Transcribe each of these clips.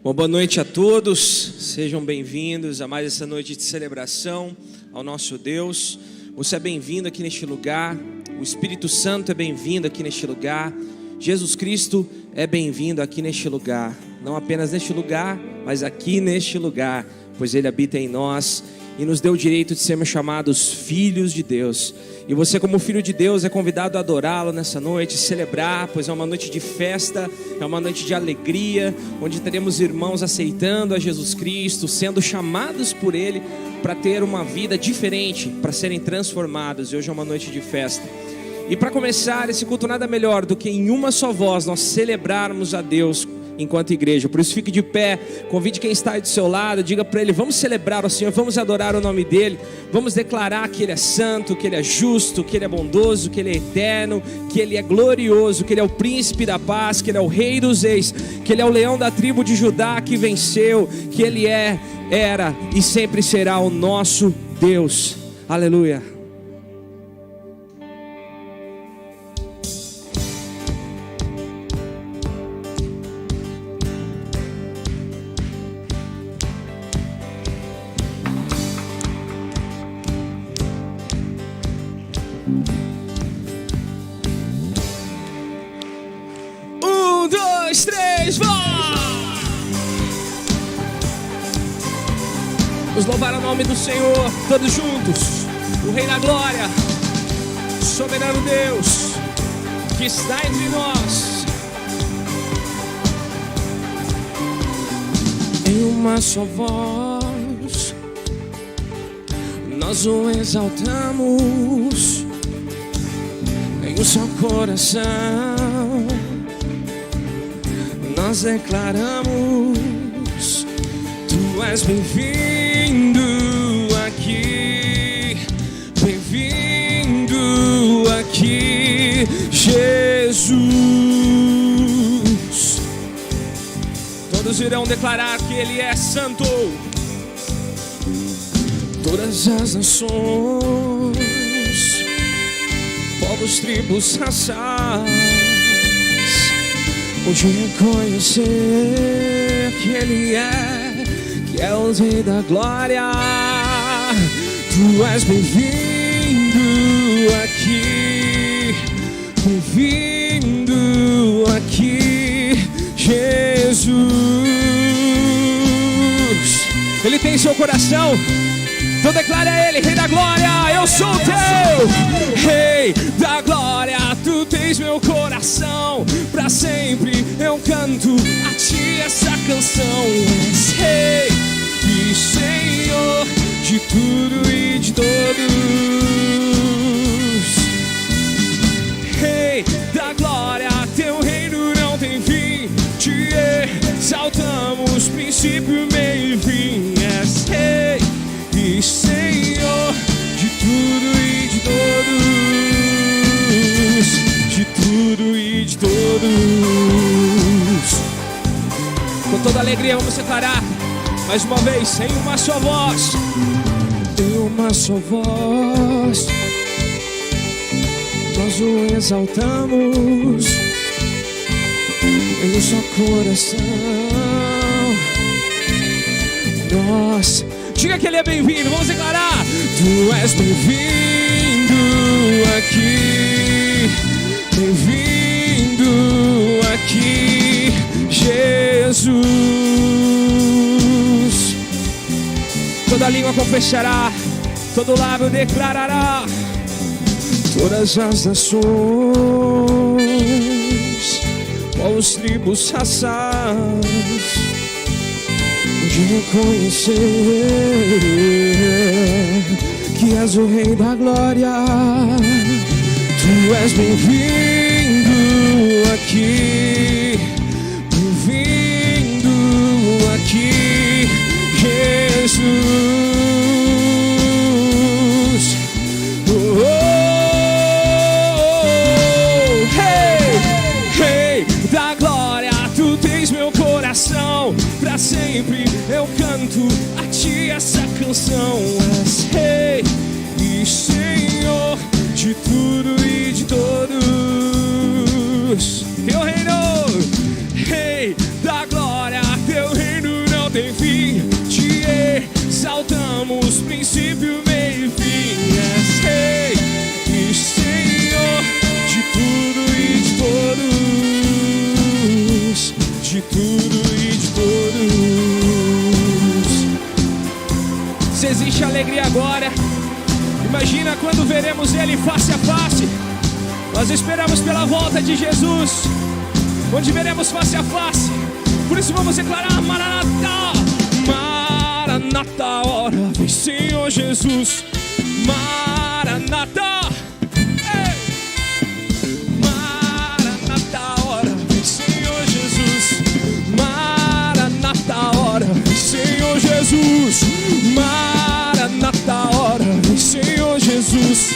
Bom, boa noite a todos, sejam bem-vindos a mais essa noite de celebração ao nosso Deus. Você é bem-vindo aqui neste lugar, o Espírito Santo é bem-vindo aqui neste lugar, Jesus Cristo é bem-vindo aqui neste lugar, não apenas neste lugar, mas aqui neste lugar, pois Ele habita em nós e nos deu o direito de sermos chamados filhos de Deus. E você, como filho de Deus, é convidado a adorá-lo nessa noite, celebrar, pois é uma noite de festa, é uma noite de alegria, onde teremos irmãos aceitando a Jesus Cristo, sendo chamados por Ele para ter uma vida diferente, para serem transformados. E hoje é uma noite de festa. E para começar esse culto, nada melhor do que em uma só voz nós celebrarmos a Deus enquanto igreja. Por isso fique de pé, convide quem está aí do seu lado, diga para ele: vamos celebrar o Senhor, vamos adorar o nome dEle, vamos declarar que Ele é santo, que Ele é justo, que Ele é bondoso, que Ele é eterno, que Ele é glorioso, que Ele é o príncipe da paz, que Ele é o rei dos reis, que Ele é o leão da tribo de Judá que venceu, que Ele é, era e sempre será o nosso Deus. Aleluia. Vamos louvar o nome do Senhor, todos juntos. O Rei da Glória, soberano Deus, que está entre nós. Em uma só voz, nós o exaltamos. Em um só coração, nós declaramos: Tu és bem-vindo aqui, bem-vindo aqui, Jesus. Todos irão declarar que Ele é santo. Todas as nações, povos, tribos, raças, hoje reconhecer que Ele é, que é o Rei da Glória. Tu és bem-vindo aqui, bem-vindo aqui, Jesus. Ele tem seu coração, então declara a Ele: Rei da Glória, eu sou teu. Rei da Glória, Tu tens meu coração, pra sempre eu canto a Ti essa canção. És Rei e Senhor de tudo e de todos. Rei da Glória, Teu reino não tem fim, Te exaltamos, princípio, meio e fim. És Rei e Senhor de tudo e de todos, de tudo e de todos. Com toda alegria vamos declarar mais uma vez, em uma só voz. Em uma só voz, nós o exaltamos. Em um só coração, nós. Diga que Ele é bem-vindo, vamos declarar: Tu és bem-vindo aqui, bem-vindo aqui, Jesus. Toda língua confessará, todo lábio declarará. Todas as nações, povos, tribos, raças, de reconhecer que és o Rei da Glória. Tu és bem-vindo aqui, bem-vindo aqui, Jesus. Oh, oh, oh. Hey, Rei da Glória, Tu tens meu coração, pra sempre eu canto a Ti essa canção. És Rei e Senhor de tudo e de todos. Teu reino, Rei da Glória, Teu reino Se existe alegria agora, imagina quando veremos Ele face a face. Nós esperamos pela volta de Jesus, onde veremos face a face. Por isso vamos declarar: Maranata, Maranata, hora vem Senhor Jesus. Maranata, ei. Maranata, hora vem Senhor Jesus. Maranata, hora vem Senhor Jesus. Maranata, hora vem Senhor Jesus.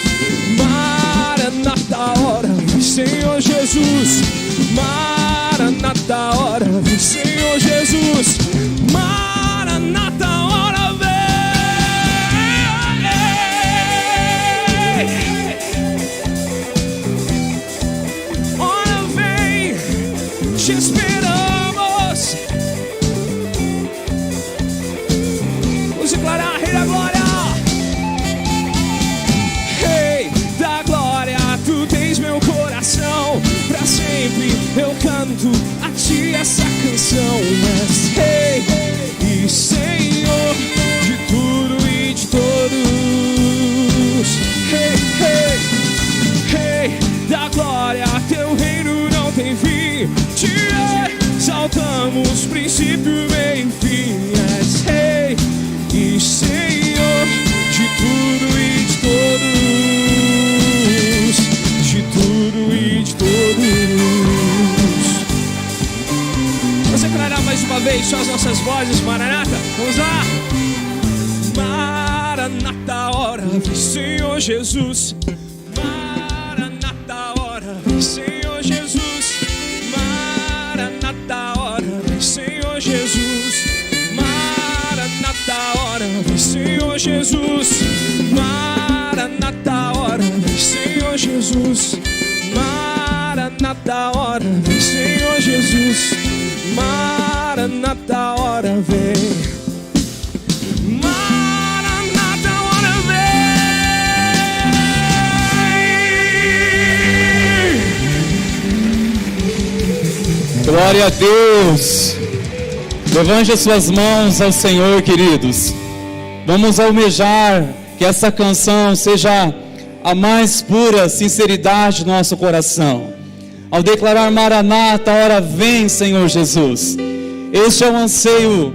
Maranata, hora vem Senhor Jesus. Maranata, hora vem Senhor Jesus. Maranata, hora vem. Hora vem, te esperamos. Vamos declarar: Rei da Glória. Rei da Glória, tu tens meu coração. Pra sempre eu canto a ti essa canção. És Rei e Senhor de tudo e de todos. Rei, Rei, Rei da Glória, teu reino não tem fim. Te exaltamos, princípio, meio e fim. És Rei e Senhor de tudo e de todos. De tudo e de todos. Vamos declarar mais uma vez só as nossas vozes, Maranata. Vamos lá. Maranata, hora vem Senhor Jesus. Maranata, hora vem Senhor Jesus. Maranata, hora vem Senhor Jesus. Maranata, hora vem Senhor Jesus. Maranata, hora vem Senhor Jesus. Maranata, hora vem Senhor Jesus. Maranata, hora vem. Maranata, hora vem. Glória a Deus. Levante as suas mãos ao Senhor, queridos. Vamos almejar que essa canção seja a mais pura sinceridade do nosso coração. Ao declarar Maranata, hora vem Senhor Jesus. Este é o anseio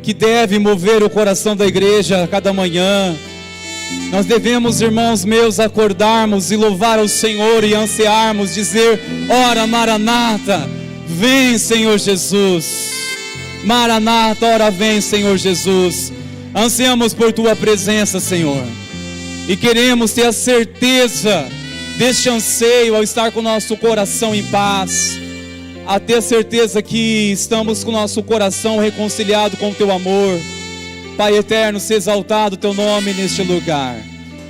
que deve mover o coração da igreja a cada manhã. Nós devemos, irmãos meus, acordarmos e louvar ao Senhor e ansiarmos, dizer: ora Maranata, vem Senhor Jesus. Maranata, ora vem Senhor Jesus. Ansiamos por tua presença, Senhor, e queremos ter a certeza deste anseio ao estar com o nosso coração em paz, a ter a certeza que estamos com o nosso coração reconciliado com o teu amor. Pai eterno, seja exaltado o teu nome neste lugar.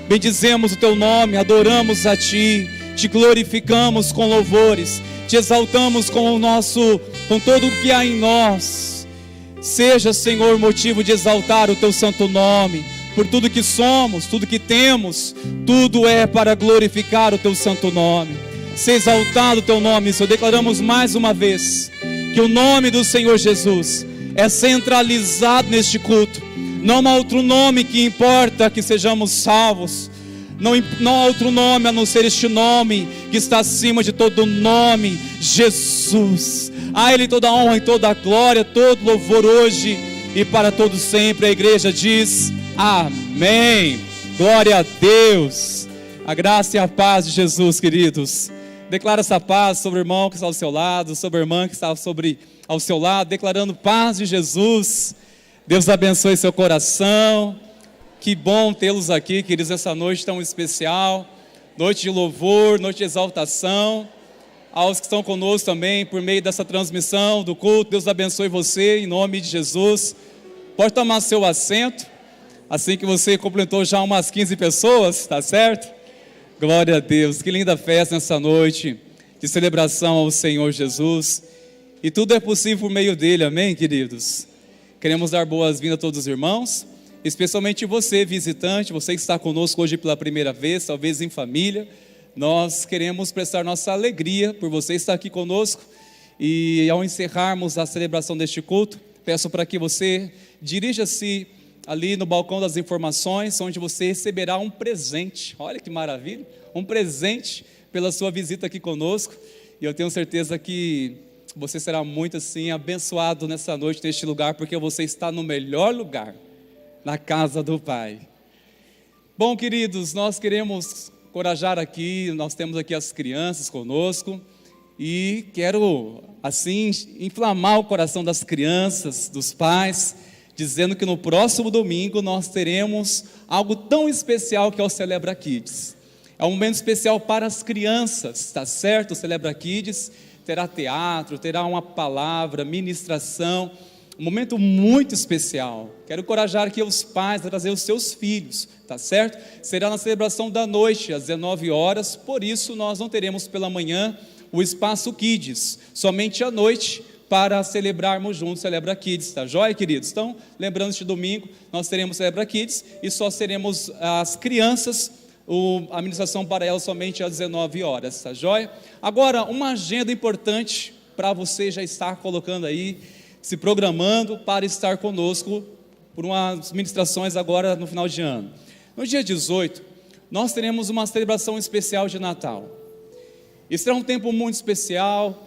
Bendizemos o teu nome, adoramos a ti, te glorificamos com louvores, te exaltamos com todo o que há em nós. Seja, Senhor, motivo de exaltar o teu santo nome. Por tudo que somos, tudo que temos, tudo é para glorificar o teu santo nome. Seja exaltado o teu nome. Senhor, declaramos mais uma vez que o nome do Senhor Jesus é centralizado neste culto. Não há outro nome que importa que sejamos salvos. Não há outro nome a não ser este nome que está acima de todo nome, Jesus. A Ele toda a honra e toda a glória, todo louvor hoje e para todo sempre. A igreja diz amém. Glória a Deus. A graça e a paz de Jesus, queridos. Declara essa paz sobre o irmão que está ao seu lado, sobre a irmã que está ao seu lado, declarando paz de Jesus. Deus abençoe seu coração. Que bom tê-los aqui, queridos, essa noite tão especial. Noite de louvor, noite de exaltação. Aos que estão conosco também por meio dessa transmissão do culto, Deus abençoe você em nome de Jesus. Pode tomar seu assento, assim que você completou já umas 15 pessoas, tá certo? Glória a Deus, que linda festa nessa noite de celebração ao Senhor Jesus. E tudo é possível por meio dele, amém, queridos? Queremos dar boas-vindas a todos os irmãos, especialmente você, visitante, você que está conosco hoje pela primeira vez, talvez em família. Nós queremos prestar nossa alegria por você estar aqui conosco. E ao encerrarmos a celebração deste culto, peço para que você dirija-se ali no balcão das informações, onde você receberá um presente. Olha que maravilha, um presente pela sua visita aqui conosco. E eu tenho certeza que você será muito assim abençoado nessa noite, neste lugar, porque você está no melhor lugar, na casa do Pai. Bom, queridos, nós queremos encorajar aqui, nós temos aqui as crianças conosco, e quero assim inflamar o coração das crianças, dos pais, dizendo que no próximo domingo nós teremos algo tão especial que é o Celebra Kids. É um momento especial para as crianças, tá certo? O Celebra Kids terá teatro, terá uma palavra, ministração, um momento muito especial. Quero encorajar aqui os pais a trazer os seus filhos, tá certo? Será na celebração da noite, às 19 horas, por isso nós não teremos pela manhã o Espaço Kids, somente à noite, para celebrarmos juntos Celebra Kids, tá joia, queridos? Então, lembrando, este domingo nós teremos Celebra Kids e só seremos as crianças, a ministração para elas somente às 19 horas, tá joia? Agora, uma agenda importante para você já estar colocando aí, se programando para estar conosco por umas ministrações agora no final de ano. No dia 18, nós teremos uma celebração especial de Natal. Isso será um tempo muito especial,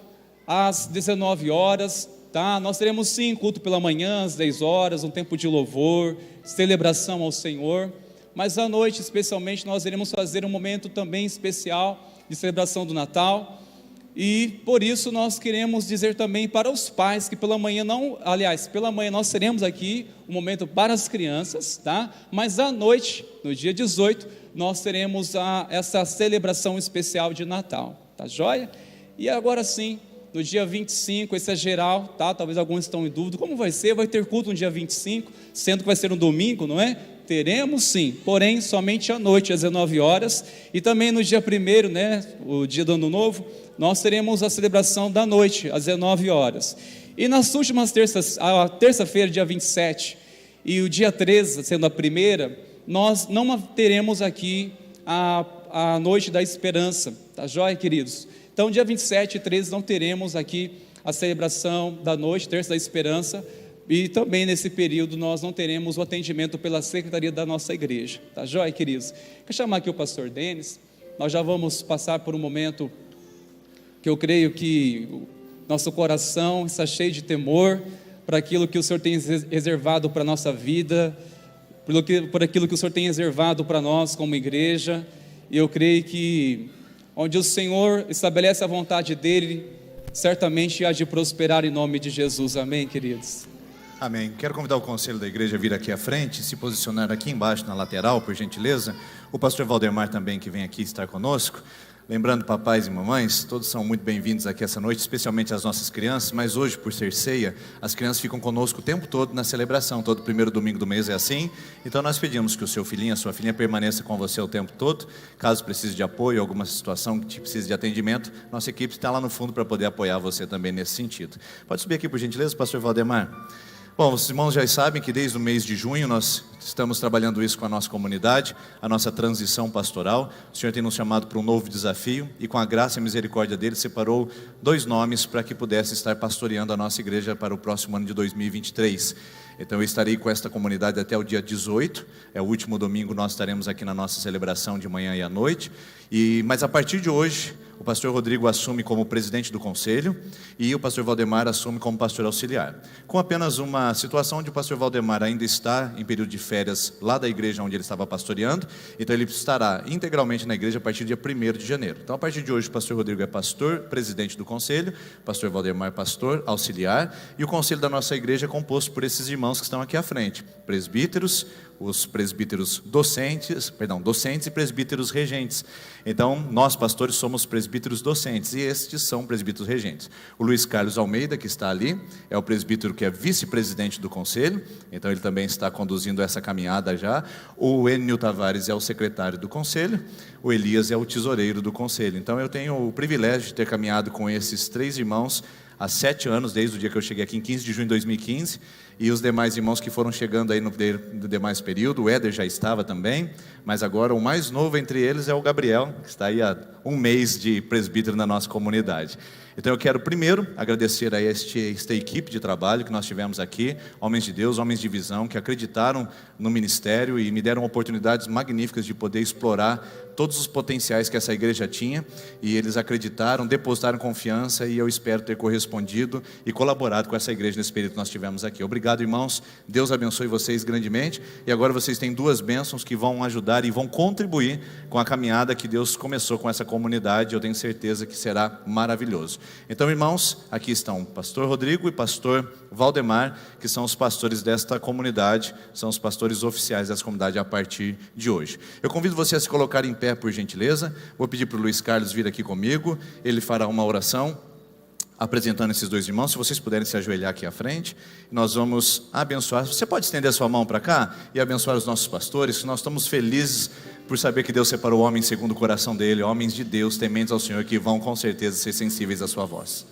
às 19 horas, tá? Nós teremos sim culto pela manhã, às 10 horas, um tempo de louvor, celebração ao Senhor, mas à noite especialmente nós iremos fazer um momento também especial de celebração do Natal, e por isso nós queremos dizer também para os pais que pela manhã pela manhã nós teremos aqui um momento para as crianças, tá? Mas à noite, no dia 18, nós teremos essa celebração especial de Natal, tá joia? E agora sim, no dia 25, esse é geral, tá? Talvez alguns estão em dúvida, como vai ser? Vai ter culto no dia 25, sendo que vai ser um domingo, não é? Teremos sim, porém somente à noite, às 19 horas, e também no dia 1º, né, o dia do Ano Novo, nós teremos a celebração da noite, às 19 horas. E nas últimas a terça-feira, dia 27, e o dia 13, sendo a primeira, nós não teremos aqui a noite da esperança, tá joia, queridos? Então, dia 27 e 13 não teremos aqui a celebração da noite, terça da esperança, e também nesse período nós não teremos o atendimento pela secretaria da nossa igreja, tá joia, queridos? Quero chamar aqui o pastor Denis, nós já vamos passar por um momento que eu creio que o nosso coração está cheio de temor para aquilo que o Senhor tem reservado para a nossa vida, por aquilo que o Senhor tem reservado para nós como igreja, e eu creio que onde o Senhor estabelece a vontade dEle, certamente há de prosperar em nome de Jesus, amém, queridos? Amém. Quero convidar o conselho da igreja a vir aqui à frente, se posicionar aqui embaixo na lateral, por gentileza. O pastor Valdemar também, que vem aqui estar conosco. Lembrando, papais e mamães, todos são muito bem-vindos aqui essa noite, especialmente as nossas crianças, mas hoje, por ser ceia, as crianças ficam conosco o tempo todo na celebração, todo primeiro domingo do mês é assim, então nós pedimos que o seu filhinho, a sua filhinha permaneça com você o tempo todo, caso precise de apoio, alguma situação que precise de atendimento, nossa equipe está lá no fundo para poder apoiar você também nesse sentido. Pode subir aqui, por gentileza, pastor Valdemar. Bom, os irmãos já sabem que desde o mês de junho nós estamos trabalhando isso com a nossa comunidade, a nossa transição pastoral. O Senhor tem nos chamado para um novo desafio e com a graça e a misericórdia dele separou 2 nomes para que pudesse estar pastoreando a nossa igreja para o próximo ano de 2023. Então eu estarei com esta comunidade até o dia 18, é o último domingo, nós estaremos aqui na nossa celebração de manhã e à noite, mas a partir de hoje, o pastor Rodrigo assume como presidente do conselho e o pastor Valdemar assume como pastor auxiliar. Com apenas uma situação onde o pastor Valdemar ainda está em período de férias lá da igreja onde ele estava pastoreando, então ele estará integralmente na igreja a partir do dia 1º de janeiro. Então a partir de hoje o pastor Rodrigo é pastor, presidente do conselho, o pastor Valdemar pastor auxiliar, e o conselho da nossa igreja é composto por esses irmãos que estão aqui à frente, presbíteros, os presbíteros docentes e presbíteros regentes. Então, nós pastores somos presbíteros docentes e estes são presbíteros regentes. O Luiz Carlos Almeida, que está ali, é o presbítero que é vice-presidente do conselho, então ele também está conduzindo essa caminhada já. O Enio Tavares é o secretário do conselho, o Elias é o tesoureiro do conselho. Então, eu tenho o privilégio de ter caminhado com esses 3 irmãos há 7 anos, desde o dia que eu cheguei aqui em 15 de junho de 2015, e os demais irmãos que foram chegando aí no demais período. O Éder já estava também, mas agora o mais novo entre eles é o Gabriel, que está aí há 1 mês de presbítero na nossa comunidade. Então eu quero primeiro agradecer a esta equipe de trabalho que nós tivemos aqui, homens de Deus, homens de visão, que acreditaram no ministério e me deram oportunidades magníficas de poder explorar todos os potenciais que essa igreja tinha, e eles acreditaram, depositaram confiança, e eu espero ter correspondido e colaborado com essa igreja nesse período que nós tivemos aqui. Obrigado, irmãos, Deus abençoe vocês grandemente, e agora vocês têm duas bênçãos que vão ajudar e vão contribuir com a caminhada que Deus começou com essa comunidade. Eu tenho certeza que será maravilhoso. Então, irmãos, aqui estão o pastor Rodrigo e pastor Valdemar, que são os pastores desta comunidade, são os pastores oficiais dessa comunidade a partir de hoje. Eu convido você a se colocar em pé, por gentileza. Vou pedir para o Luiz Carlos vir aqui comigo, ele fará uma oração apresentando esses dois irmãos. Se vocês puderem se ajoelhar aqui à frente, nós vamos abençoar. Você pode estender a sua mão para cá e abençoar os nossos pastores. Nós estamos felizes por saber que Deus separou homens segundo o coração dele, homens de Deus, tementes ao Senhor, que vão com certeza ser sensíveis à sua voz.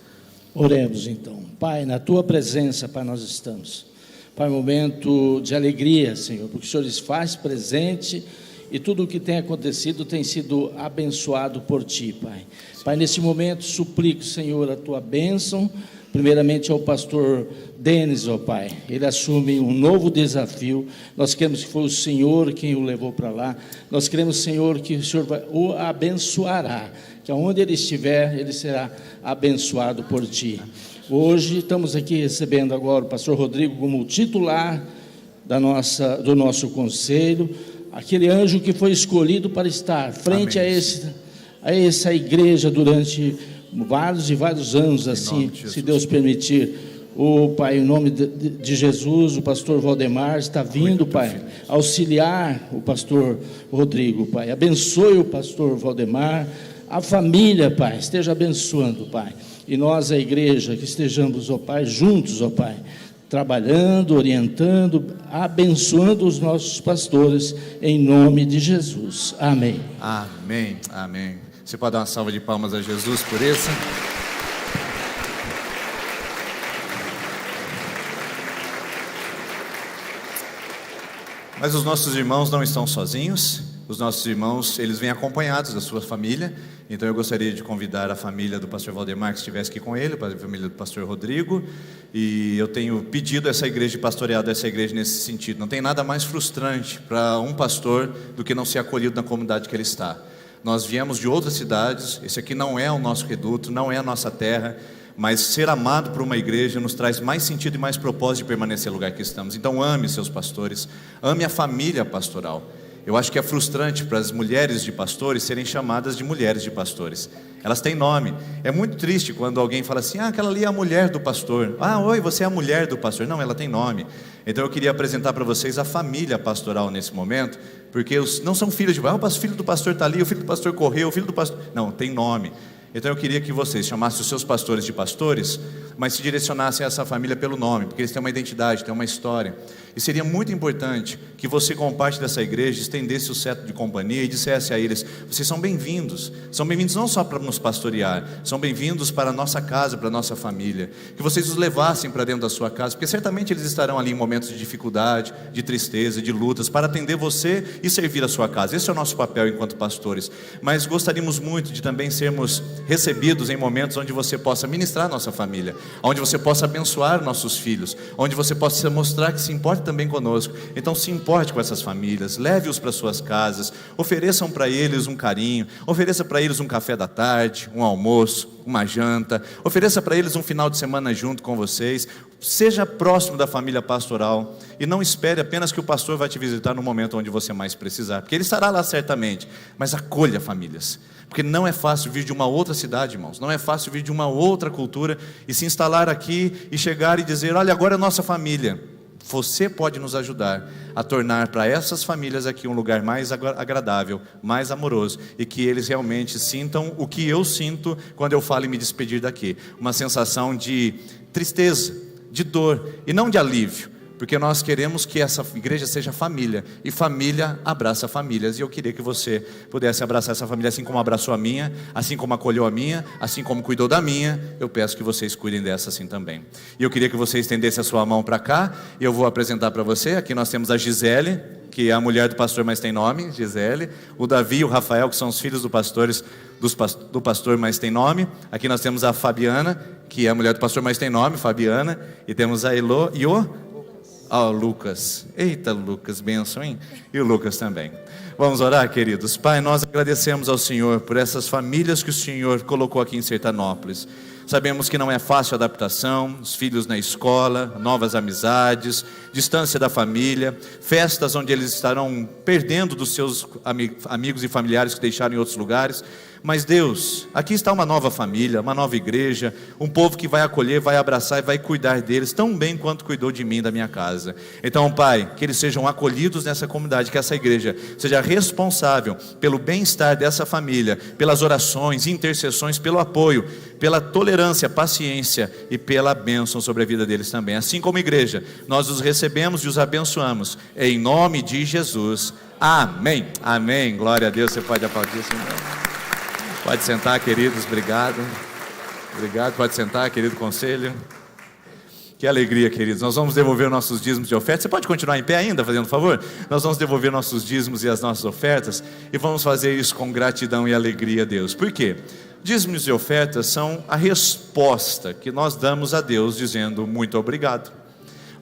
Oremos então. Pai, na tua presença, Pai, nós estamos. Pai, momento de alegria, Senhor, porque o Senhor se faz presente e tudo o que tem acontecido tem sido abençoado por Ti, Pai. Pai, nesse momento suplico, Senhor, a Tua bênção, primeiramente ao pastor Denis, ó Pai. Ele assume um novo desafio. Nós queremos que foi o Senhor quem o levou para lá. Nós queremos, Senhor, que o Senhor o abençoará, que aonde ele estiver, ele será abençoado por Ti. Hoje estamos aqui recebendo agora o pastor Rodrigo como titular do nosso conselho, aquele anjo que foi escolhido para estar frente a essa igreja durante vários e vários anos, assim, se Deus permitir. O Pai, em nome de Jesus, o pastor Valdemar está vindo, Pai, auxiliar o pastor Rodrigo, Pai. Abençoe o pastor Valdemar, a família, Pai, esteja abençoando, Pai. E nós, a igreja, que estejamos, ó Pai, juntos, ó Pai, trabalhando, orientando, abençoando os nossos pastores, em nome de Jesus. Amém. Amém, amém. Você pode dar uma salva de palmas a Jesus por isso? Mas os nossos irmãos não estão sozinhos. Os nossos irmãos, eles vêm acompanhados da sua família. Então eu gostaria de convidar a família do pastor Valdemar que estivesse aqui com ele, a família do pastor Rodrigo. E eu tenho pedido a essa igreja de pastoreado, essa igreja nesse sentido. Não tem nada mais frustrante para um pastor do que não ser acolhido na comunidade que ele está. Nós viemos de outras cidades, esse aqui não é o nosso reduto, não é a nossa terra, mas ser amado por uma igreja nos traz mais sentido e mais propósito de permanecer no lugar que estamos. Então ame seus pastores, ame a família pastoral. Eu acho que é frustrante para as mulheres de pastores serem chamadas de mulheres de pastores. Elas têm nome. É muito triste quando alguém fala assim: aquela ali é a mulher do pastor. Oi, você é a mulher do pastor. Não, ela tem nome. Então eu queria apresentar para vocês a família pastoral nesse momento, porque não são filhos de o filho do pastor está ali, o filho do pastor correu, o filho do pastor... Não, tem nome. Então eu queria que vocês chamassem os seus pastores de pastores, mas se direcionassem a essa família pelo nome, porque eles têm uma identidade, têm uma história. E seria muito importante que você, como parte dessa igreja, estendesse o cetro de companhia e dissesse a eles: vocês são bem-vindos não só para nos pastorear, são bem-vindos para a nossa casa, para a nossa família. Que vocês os levassem para dentro da sua casa, porque certamente eles estarão ali em momentos de dificuldade, de tristeza, de lutas, para atender você e servir a sua casa. Esse é o nosso papel enquanto pastores. Mas gostaríamos muito de também sermos recebidos em momentos onde você possa ministrar a nossa família, onde você possa abençoar nossos filhos, onde você possa mostrar que se importa também conosco. Então se importe com essas famílias, leve-os para suas casas, ofereçam para eles um carinho, ofereça para eles um café da tarde, um almoço, uma janta, ofereça para eles um final de semana junto com vocês. Seja próximo da família pastoral e não espere apenas que o pastor vai te visitar no momento onde você mais precisar, porque ele estará lá certamente, mas acolha famílias, porque não é fácil vir de uma outra cidade, irmãos, não é fácil vir de uma outra cultura e se instalar aqui e chegar e dizer: olha, agora é nossa família. Você pode nos ajudar a tornar para essas famílias aqui um lugar mais agradável, mais amoroso, e que eles realmente sintam o que eu sinto quando eu falo em me despedir daqui, uma sensação de tristeza, de dor e não de alívio, porque nós queremos que essa igreja seja família, e família abraça famílias, e eu queria que você pudesse abraçar essa família assim como abraçou a minha, assim como acolheu a minha, assim como cuidou da minha. Eu peço que vocês cuidem dessa assim também. E eu queria que você estendesse a sua mão para cá, e eu vou apresentar para você. Aqui nós temos a Gisele, que é a mulher do pastor, mas tem nome, Gisele. O Davi e o Rafael, que são os filhos dos pastores do pastor mais tem nome. Aqui nós temos a Fabiana, que é a mulher do pastor mais tem nome, Fabiana. E temos a Elo e o Lucas. Eita, Lucas, bênção, hein? E o Lucas também. Vamos orar, queridos. Pai, nós agradecemos ao Senhor por essas famílias que o Senhor colocou aqui em Sertanópolis. Sabemos que não é fácil a adaptação, os filhos na escola, novas amizades, distância da família, festas onde eles estarão perdendo dos seus amigos e familiares que deixaram em outros lugares. Mas Deus, aqui está uma nova família, uma nova igreja, um povo que vai acolher, vai abraçar e vai cuidar deles tão bem quanto cuidou de mim e da minha casa. Então, Pai, que eles sejam acolhidos nessa comunidade, que essa igreja seja responsável pelo bem-estar dessa família, pelas orações, intercessões, pelo apoio, pela tolerância, paciência e pela bênção sobre a vida deles também. Assim como igreja, nós os recebemos e os abençoamos, em nome de Jesus. Amém. Amém. Glória a Deus. Você pode aplaudir, Senhor. Pode sentar, queridos, obrigado. Obrigado, pode sentar, querido conselho. Que alegria, queridos. Nós vamos devolver nossos dízimos e ofertas. Você pode continuar em pé ainda, fazendo um favor? Nós vamos devolver nossos dízimos e as nossas ofertas. E vamos fazer isso com gratidão e alegria a Deus. Por quê? Dízimos e ofertas são a resposta que nós damos a Deus dizendo muito obrigado.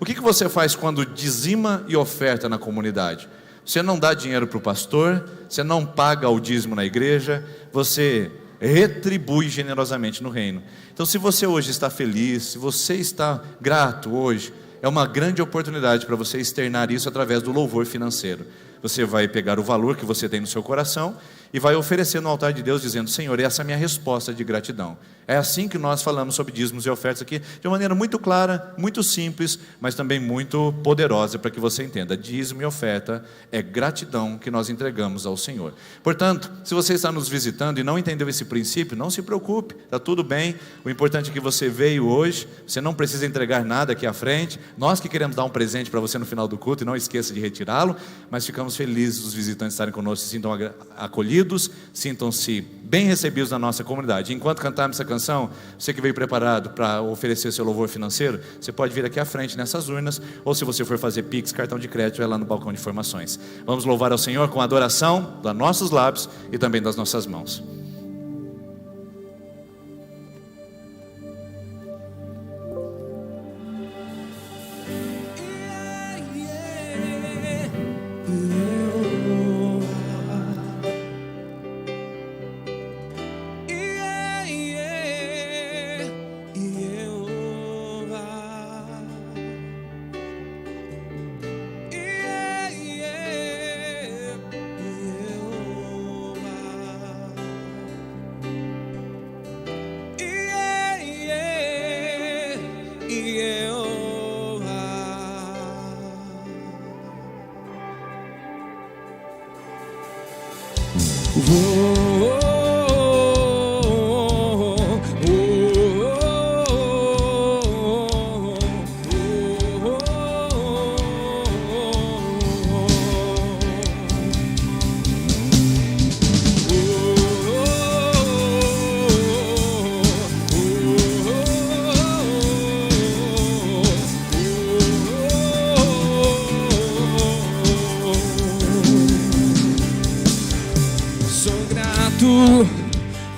O que você faz quando dizima e oferta na comunidade? Você não dá dinheiro para o pastor, você não paga o dízimo na igreja, você retribui generosamente no reino. Então, se você hoje está feliz, se você está grato hoje, é uma grande oportunidade para você externar isso através do louvor financeiro. Você vai pegar o valor que você tem no seu coração e vai oferecer no altar de Deus dizendo: Senhor, essa é a minha resposta de gratidão. É assim que nós falamos sobre dízimos e ofertas aqui, de uma maneira muito clara, muito simples, mas também muito poderosa, para que você entenda. Dízimo e oferta é gratidão que nós entregamos ao Senhor. Portanto, se você está nos visitando e não entendeu esse princípio, não se preocupe, está tudo bem. O importante é que você veio hoje, você não precisa entregar nada aqui à frente. Nós que queremos dar um presente para você no final do culto, e não esqueça de retirá-lo, mas ficamos felizes dos visitantes estarem conosco, se sintam acolhidos, sintam-se bem recebidos na nossa comunidade. Enquanto cantarmos essa canção, você que veio preparado para oferecer seu louvor financeiro, você pode vir aqui à frente nessas urnas, ou se você for fazer Pix, cartão de crédito, é lá no balcão de informações. Vamos louvar ao Senhor com adoração dos nossos lábios e também das nossas mãos.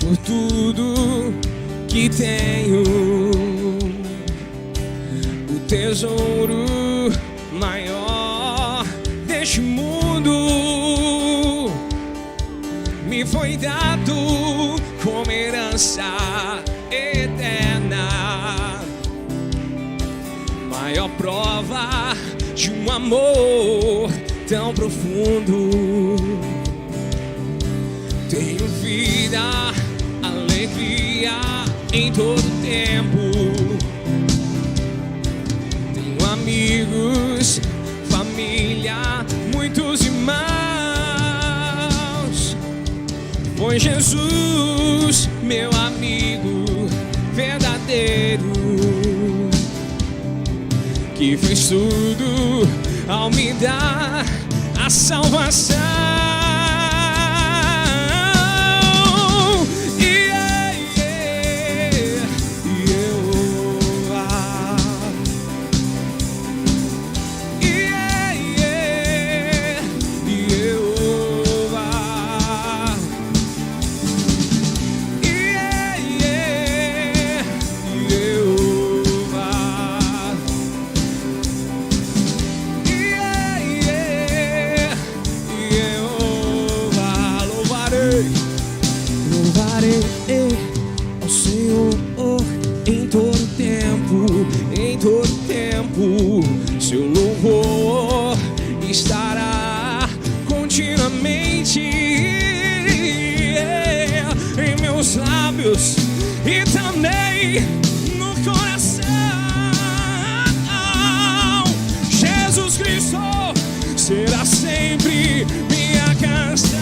Por tudo que tenho, o tesouro maior deste mundo me foi dado como herança eterna, maior prova de um amor tão profundo. Tenho vida, alegria em todo tempo. Tenho amigos, família, muitos irmãos. Foi Jesus, meu amigo verdadeiro, que fez tudo ao me dar a salvação. ti em meus lábios e também no coração. Jesus Cristo será sempre minha canção.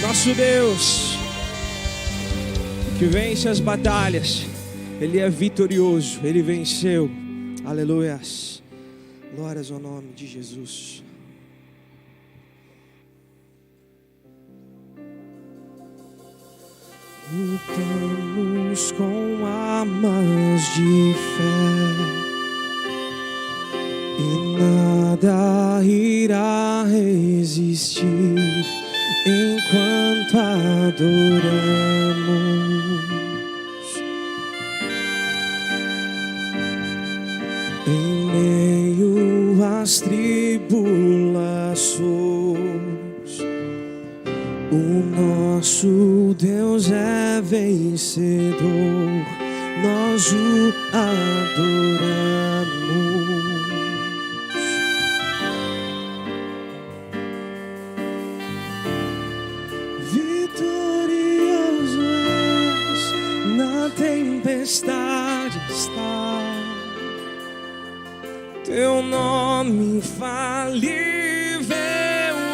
Nosso Deus, que vence as batalhas, Ele é vitorioso, Ele venceu. Aleluias. Glórias ao nome de Jesus. Lutamos com armas de fé e nada irá resistir enquanto adoramos. Em meio às tribulações, o nosso Deus é vencedor, nós o adoramos. Vitorioso és, na tempestade está, teu nome infalível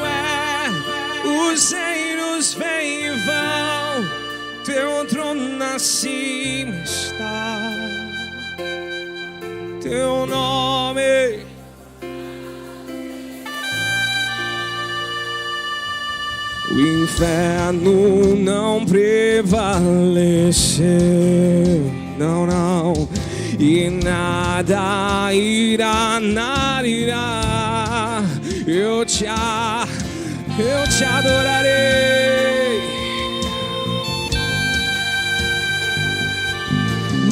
é, os reinos vêm e vão, teu trono acima está, teu nome. O inferno não prevaleceu, não, não, e nada irá, eu te adorarei.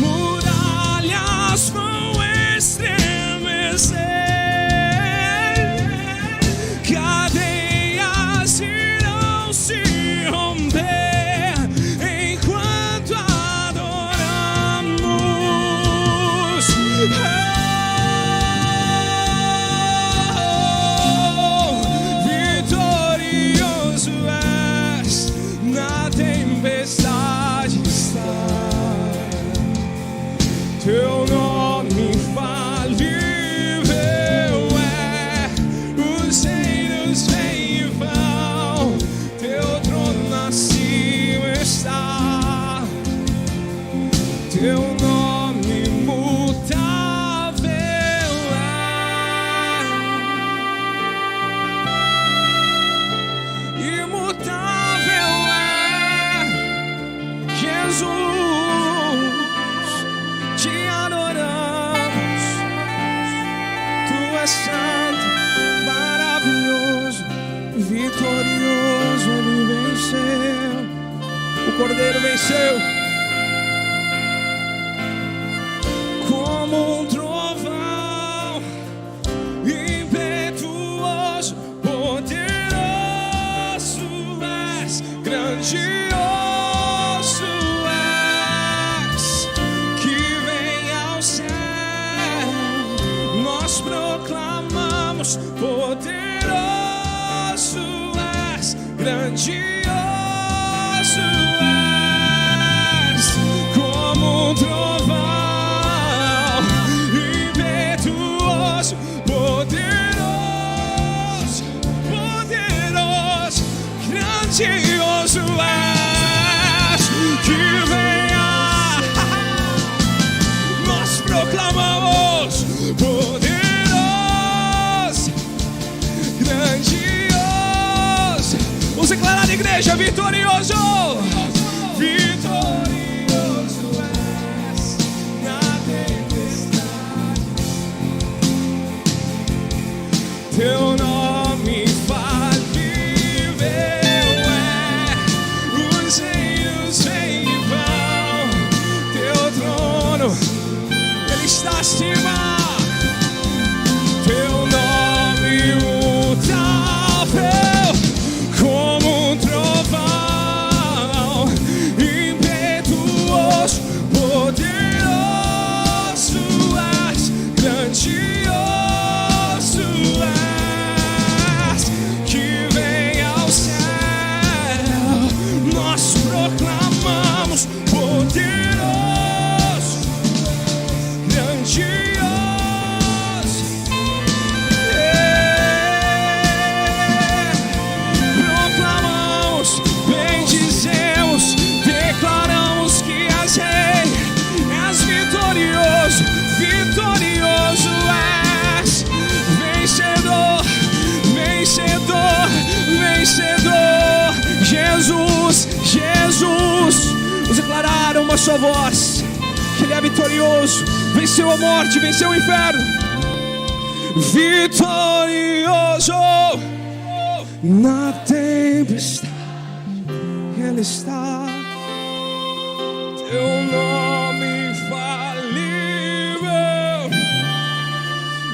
Muralhas vão estremecer, cadeias irão se romper enquanto adoramos. Vitorioso és, na tempestade está, teu nome infalível é, os reinos vêm e vão, teu trono acima está, teu nome imutável é, imutável é, Jesus, te adoramos, tu és santo, maravilhoso, vitorioso, ele venceu, o Cordeiro venceu. Como um trovão, impetuoso, poderoso és, grandioso és, que vem ao céu, nós proclamamos, poderoso és, grandioso és, como um trovão, impetuoso, igreja, vitorioso. Vitorioso és na tempestade. Teu nome falível é. Os reinos vêm e vão. Teu trono, ele está acima. Teu nome mutável, como um trovão, impetuoso, poderoso és, grandioso és, que vem ao céu. Nós proclamamos poderoso, grandioso. Vitorioso és, vencedor, vencedor, vencedor. Jesus, Jesus. Vamos declarar uma só voz que ele é vitorioso, venceu a morte, venceu o inferno. Vitorioso na tempestade, ele está. Teu nome falível,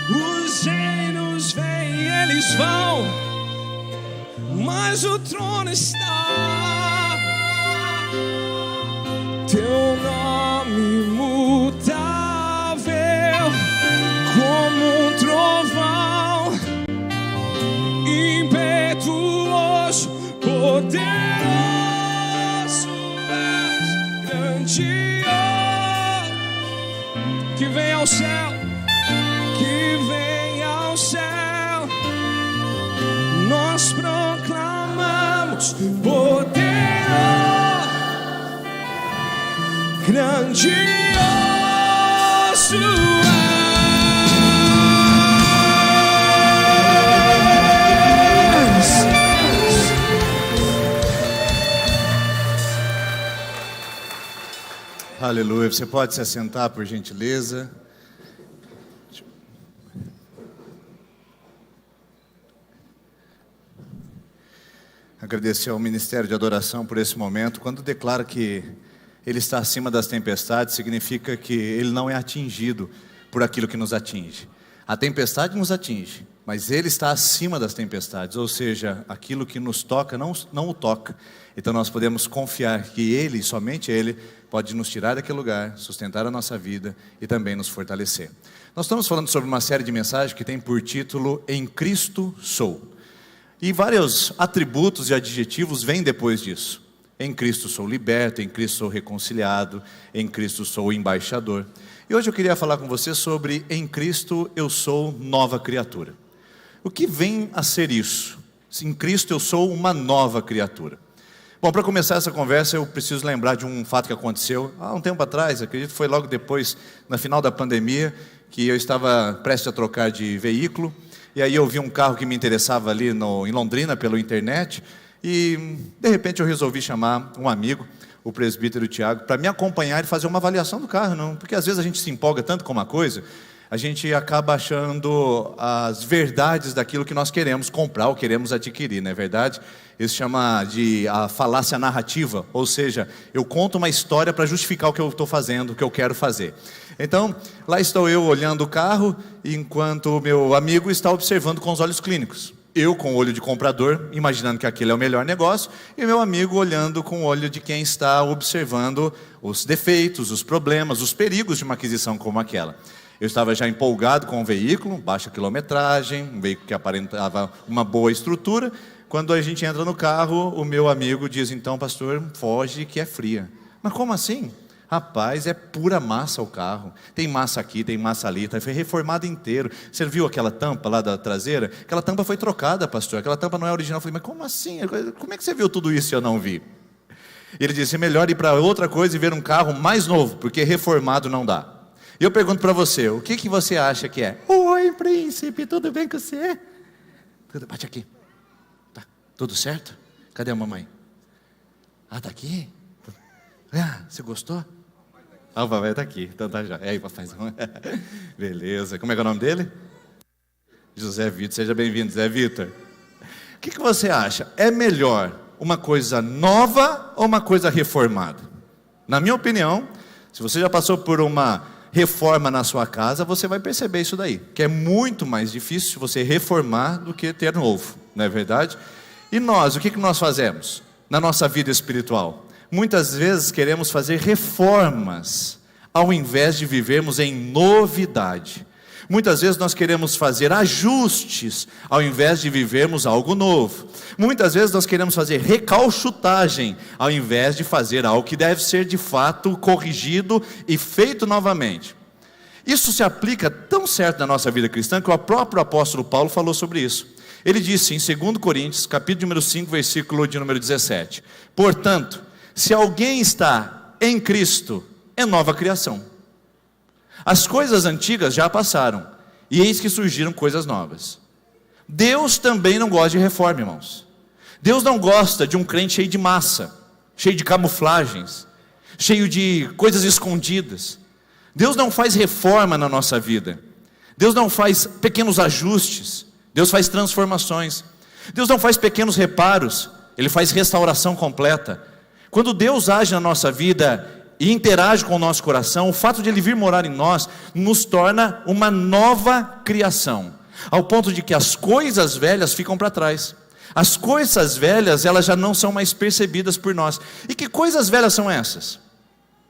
os reinos vêm, eles vão, mas o trono está. Teu nome mutável, como um trovão, impetuoso, poderoso és, grandioso, que vem ao céu, que vem ao céu. Nós proclamamos poderoso, grandioso és. Aleluia. Você pode se assentar, por gentileza. Agradecer ao Ministério de Adoração por esse momento. Quando declara que Ele está acima das tempestades, significa que Ele não é atingido por aquilo que nos atinge. A tempestade nos atinge, mas Ele está acima das tempestades, ou seja, aquilo que nos toca não o toca. Então nós podemos confiar que Ele, somente Ele, pode nos tirar daquele lugar, sustentar a nossa vida e também nos fortalecer. Nós estamos falando sobre uma série de mensagens que tem por título Em Cristo Sou. E vários atributos e adjetivos vêm depois disso. Em Cristo sou liberto, em Cristo sou reconciliado, em Cristo sou embaixador. E hoje eu queria falar com você sobre em Cristo eu sou nova criatura. O que vem a ser isso? Em Cristo eu sou uma nova criatura. Bom, para começar essa conversa eu preciso lembrar de um fato que aconteceu há um tempo atrás, acredito que foi logo depois, no final da pandemia, que eu estava prestes a trocar de veículo. E aí eu vi um carro que me interessava ali em Londrina, pela internet, e de repente eu resolvi chamar um amigo, o presbítero Tiago, para me acompanhar e fazer uma avaliação do carro, não? Porque às vezes a gente se empolga tanto com uma coisa, a gente acaba achando as verdades daquilo que nós queremos comprar ou queremos adquirir, não é verdade? Isso chama de a falácia narrativa, ou seja, eu conto uma história para justificar o que eu estou fazendo, o que eu quero fazer. Então, lá estou eu olhando o carro, enquanto o meu amigo está observando com os olhos clínicos. Eu com o olho de comprador, imaginando que aquele é o melhor negócio, e meu amigo olhando com o olho de quem está observando os defeitos, os problemas, os perigos de uma aquisição como aquela. Eu estava já empolgado com o veículo, baixa quilometragem, um veículo que aparentava uma boa estrutura. Quando a gente entra no carro, o meu amigo diz, então, pastor, foge que é fria. Mas como assim? Rapaz, é pura massa o carro. Tem massa aqui, tem massa ali, foi reformado inteiro. Você viu aquela tampa lá da traseira? Aquela tampa foi trocada, pastor. Aquela tampa não é original. Eu falei, mas como assim? Como é que você viu tudo isso e eu não vi? Ele disse, é melhor ir para outra coisa e ver um carro mais novo, porque reformado não dá. E eu pergunto para você, o que você acha que é? Oi, príncipe, tudo bem com você? Bate aqui. Tá, tudo certo? Cadê a mamãe? Ah, está aqui? Ah, você gostou? Ah, o papai está aqui, então tá já. É aí, papaizão. Beleza. Como é que é o nome dele? José Vitor. Seja bem-vindo, José Vitor. O que você acha? É melhor uma coisa nova ou uma coisa reformada? Na minha opinião, se você já passou por uma reforma na sua casa, você vai perceber isso daí, que é muito mais difícil você reformar do que ter novo, não é verdade? E nós, o que nós fazemos na nossa vida espiritual? Muitas vezes queremos fazer reformas, ao invés de vivermos em novidade. Muitas vezes nós queremos fazer ajustes, ao invés de vivermos algo novo. Muitas vezes nós queremos fazer recalchutagem, ao invés de fazer algo que deve ser de fato corrigido e feito novamente. Isso se aplica tão certo na nossa vida cristã, que o próprio apóstolo Paulo falou sobre isso. Ele disse em 2 Coríntios, capítulo número 5, versículo de número 17: portanto, se alguém está em Cristo, é nova criação. As coisas antigas já passaram, e eis que surgiram coisas novas. Deus também não gosta de reforma, irmãos. Deus não gosta de um crente cheio de massa, cheio de camuflagens, cheio de coisas escondidas. Deus não faz reforma na nossa vida. Deus não faz pequenos ajustes. Deus faz transformações. Deus não faz pequenos reparos. Ele faz restauração completa. Quando Deus age na nossa vida e interage com o nosso coração, o fato de Ele vir morar em nós, nos torna uma nova criação, ao ponto de que as coisas velhas ficam para trás. As coisas velhas, elas já não são mais percebidas por nós. E que coisas velhas são essas?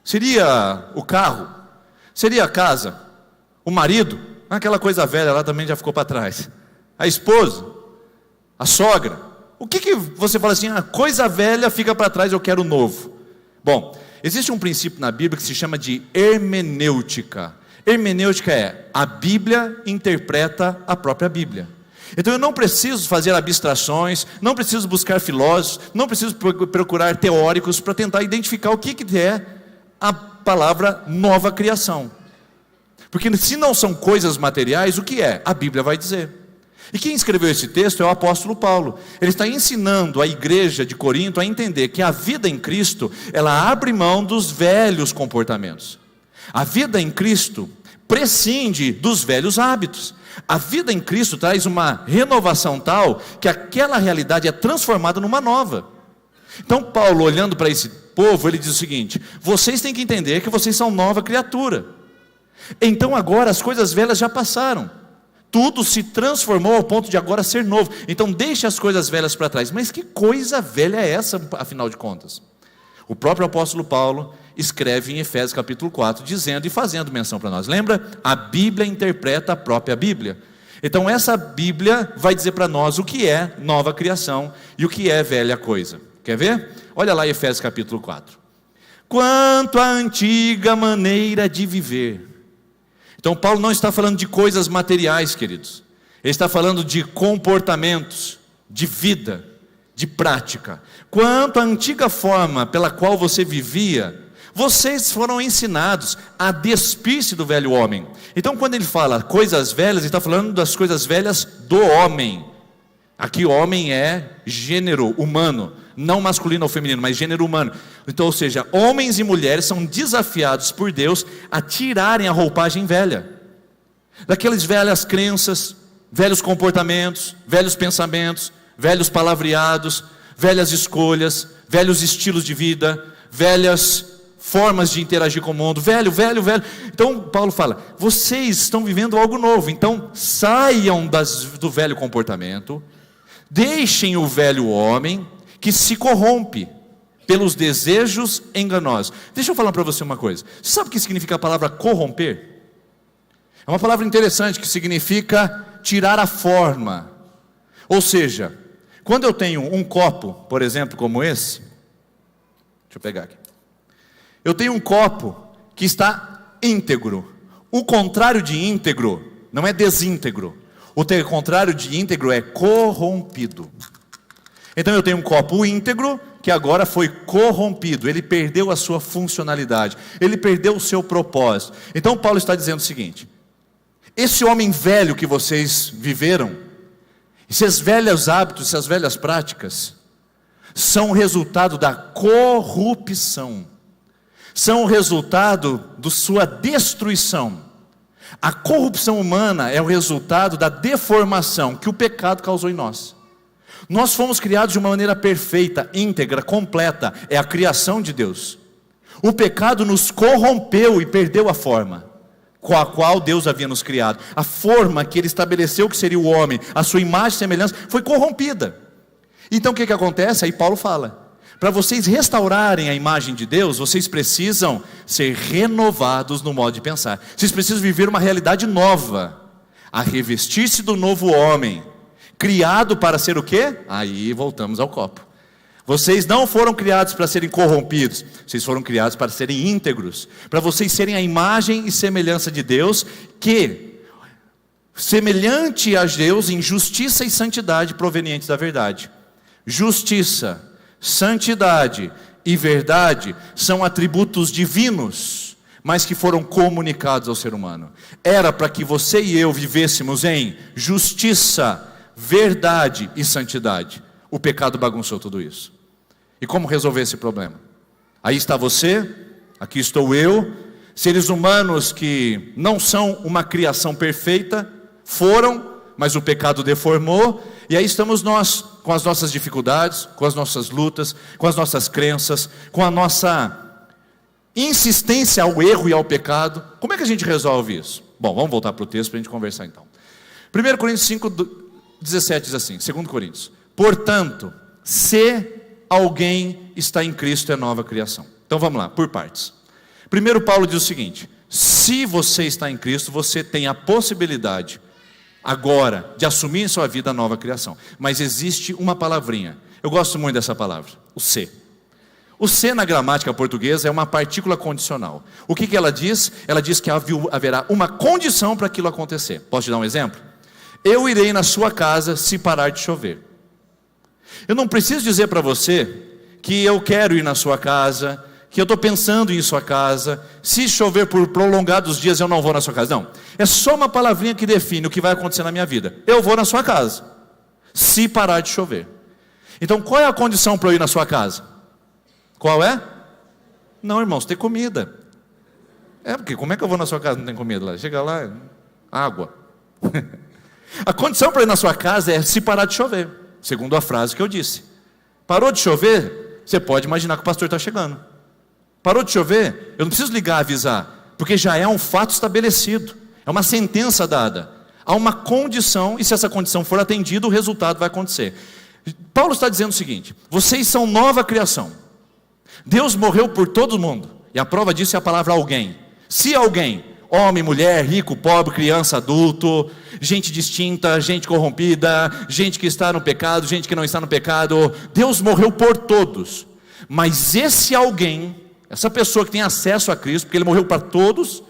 Seria o carro? Seria a casa? O marido? Aquela coisa velha lá também já ficou para trás. A esposa? A sogra? O que você fala assim, coisa velha fica para trás, eu quero novo? Bom, existe um princípio na Bíblia que se chama de hermenêutica. Hermenêutica é, a Bíblia interpreta a própria Bíblia. Então eu não preciso fazer abstrações, não preciso buscar filósofos, não preciso procurar teóricos para tentar identificar o que é a palavra nova criação. Porque se não são coisas materiais, o que é? A Bíblia vai dizer. E quem escreveu esse texto é o apóstolo Paulo. Ele está ensinando a igreja de Corinto a entender que a vida em Cristo, ela abre mão dos velhos comportamentos. A vida em Cristo prescinde dos velhos hábitos. A vida em Cristo traz uma renovação tal que aquela realidade é transformada numa nova. Então Paulo, olhando para esse povo, ele diz o seguinte: vocês têm que entender que vocês são nova criatura. Então agora as coisas velhas já passaram. Tudo se transformou ao ponto de agora ser novo. Então deixe as coisas velhas para trás. Mas que coisa velha é essa, afinal de contas? O próprio apóstolo Paulo escreve em Efésios capítulo 4, dizendo e fazendo menção para nós. Lembra? A Bíblia interpreta a própria Bíblia. Então essa Bíblia vai dizer para nós o que é nova criação e o que é velha coisa. Quer ver? Olha lá Efésios capítulo 4. Quanto à antiga maneira de viver. Então Paulo não está falando de coisas materiais, queridos. Ele está falando de comportamentos, de vida, de prática. Quanto à antiga forma pela qual você vivia, vocês foram ensinados a despir-se do velho homem. Então quando ele fala coisas velhas, ele está falando das coisas velhas do homem. Aqui homem é gênero humano, não masculino ou feminino, mas gênero humano. Então, ou seja, homens e mulheres são desafiados por Deus a tirarem a roupagem velha, daquelas velhas crenças, velhos comportamentos, velhos pensamentos, velhos palavreados, velhas escolhas, velhos estilos de vida, velhas formas de interagir com o mundo, velho. Então Paulo fala, vocês estão vivendo algo novo, então saiam do velho comportamento, deixem o velho homem que se corrompe pelos desejos enganosos. Deixa eu falar para você uma coisa. Você sabe o que significa a palavra corromper? É uma palavra interessante que significa tirar a forma. Ou seja, quando eu tenho um copo, por exemplo, como esse, deixa eu pegar aqui. Eu tenho um copo que está íntegro. O contrário de íntegro não é desíntegro. O contrário de íntegro é corrompido. Então eu tenho um copo íntegro que agora foi corrompido. Ele perdeu a sua funcionalidade. Ele perdeu o seu propósito. Então Paulo está dizendo o seguinte: esse homem velho que vocês viveram, esses velhos hábitos, essas velhas práticas, são o resultado da corrupção, são o resultado da sua destruição. A corrupção humana é o resultado da deformação que o pecado causou em nós. Nós fomos criados de uma maneira perfeita, íntegra, completa, é a criação de Deus. O pecado nos corrompeu e perdeu a forma com a qual Deus havia nos criado. A forma que Ele estabeleceu que seria o homem, a sua imagem e semelhança, foi corrompida. Então o que acontece? Aí Paulo fala, para vocês restaurarem a imagem de Deus, vocês precisam ser renovados no modo de pensar. Vocês precisam viver uma realidade nova, a revestir-se do novo homem, criado para ser o quê? Aí voltamos ao copo. Vocês não foram criados para serem corrompidos, vocês foram criados para serem íntegros, para vocês serem a imagem e semelhança de Deus, que, semelhante a Deus em justiça e santidade provenientes da verdade. Justiça, santidade e verdade são atributos divinos, mas que foram comunicados ao ser humano. Era para que você e eu vivêssemos em justiça, verdade e santidade. O pecado bagunçou tudo isso. E como resolver esse problema? Aí está você, aqui estou eu, seres humanos que não são uma criação perfeita, foram, mas o pecado deformou, e aí estamos nós, com as nossas dificuldades, com as nossas lutas, com as nossas crenças, com a nossa insistência ao erro e ao pecado. Como é que a gente resolve isso? Bom, vamos voltar para o texto para a gente conversar então. 1 Coríntios 5:17 diz assim, 2 Coríntios: portanto, se alguém está em Cristo, é nova criação. Então vamos lá, por partes. Primeiro Paulo diz o seguinte: se você está em Cristo, você tem a possibilidade agora de assumir em sua vida a nova criação. Mas existe uma palavrinha, eu gosto muito dessa palavra, o se. O se na gramática portuguesa é uma partícula condicional. O que ela diz? Ela diz que haverá uma condição para aquilo acontecer. Posso te dar um exemplo? Eu irei na sua casa se parar de chover. Eu não preciso dizer para você que eu quero ir na sua casa, que eu estou pensando em ir em sua casa. Se chover por prolongados dias eu não vou na sua casa. Não, é só uma palavrinha que define o que vai acontecer na minha vida. Eu vou na sua casa, se parar de chover. Então qual é a condição para eu ir na sua casa? Qual é? Não, irmãos, ter comida. Porque como é que eu vou na sua casa e não tem comida lá? Chega lá, água. A condição para ir na sua casa é se parar de chover, segundo a frase que eu disse. Parou de chover, você pode imaginar que o pastor está chegando. Parou de chover, eu não preciso ligar, avisar, porque já é um fato estabelecido, é uma sentença dada. Há uma condição, e se essa condição for atendida, o resultado vai acontecer. Paulo está dizendo o seguinte: vocês são nova criação. Deus morreu por todo mundo, e a prova disso é a palavra alguém. Se alguém, homem, mulher, rico, pobre, criança, adulto, gente distinta, gente corrompida, gente que está no pecado, gente que não está no pecado, Deus morreu por todos. Mas esse alguém, essa pessoa que tem acesso a Cristo, porque Ele morreu para todos,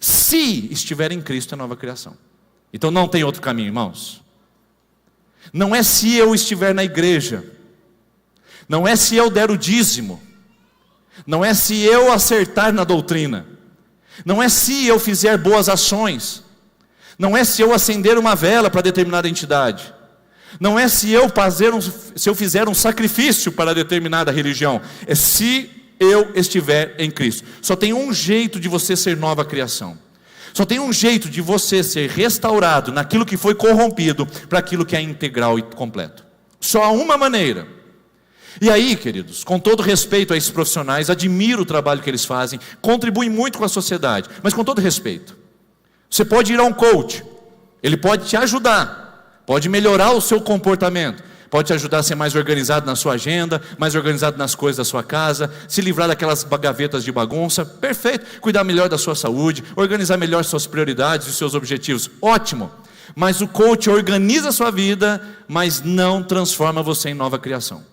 se estiver em Cristo, é nova criação. Então não tem outro caminho, irmãos. Não é se eu estiver na igreja, não é se eu der o dízimo, não é se eu acertar na doutrina, não é se eu fizer boas ações, não é se eu acender uma vela para determinada entidade, não é se eu fizer um sacrifício para determinada religião, é se eu estiver em Cristo. Só tem um jeito de você ser nova criação, só tem um jeito de você ser restaurado naquilo que foi corrompido para aquilo que é integral e completo. Só há uma maneira. E aí, queridos, com todo respeito a esses profissionais, admiro o trabalho que eles fazem, contribuem muito com a sociedade, mas com todo respeito, você pode ir a um coach, ele pode te ajudar, pode melhorar o seu comportamento, pode te ajudar a ser mais organizado na sua agenda, mais organizado nas coisas da sua casa, se livrar daquelas gavetas de bagunça, perfeito, cuidar melhor da sua saúde, organizar melhor suas prioridades e seus objetivos, ótimo. Mas o coach organiza a sua vida, mas não transforma você em nova criação.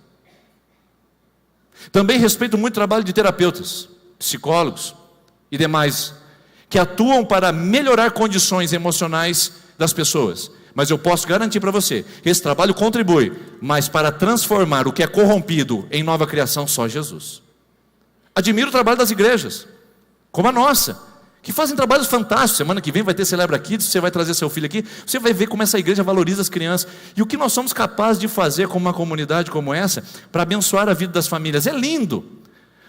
Também respeito muito o trabalho de terapeutas, psicólogos e demais, que atuam para melhorar condições emocionais das pessoas. Mas eu posso garantir para você, que esse trabalho contribui, mas para transformar o que é corrompido em nova criação, só Jesus. Admiro o trabalho das igrejas, como a nossa, que fazem trabalhos fantásticos. Semana que vem vai ter Celebra Kids, você vai trazer seu filho aqui, você vai ver como essa igreja valoriza as crianças. E o que nós somos capazes de fazer como uma comunidade como essa, para abençoar a vida das famílias, é lindo.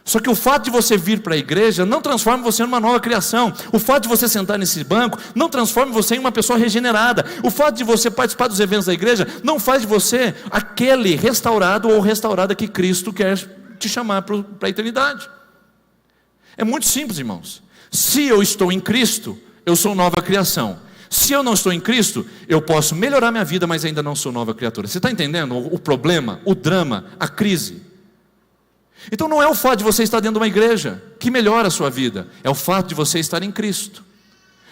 Só que o fato de você vir para a igreja não transforma você numa nova criação. O fato de você sentar nesse banco não transforma você em uma pessoa regenerada. O fato de você participar dos eventos da igreja não faz de você aquele restaurado ou restaurada que Cristo quer te chamar para a eternidade. É muito simples, irmãos. Se eu estou em Cristo, eu sou nova criação. Se eu não estou em Cristo, eu posso melhorar minha vida, mas ainda não sou nova criatura. Você está entendendo o problema, o drama, a crise? Então não é o fato de você estar dentro de uma igreja que melhora a sua vida, é o fato de você estar em Cristo.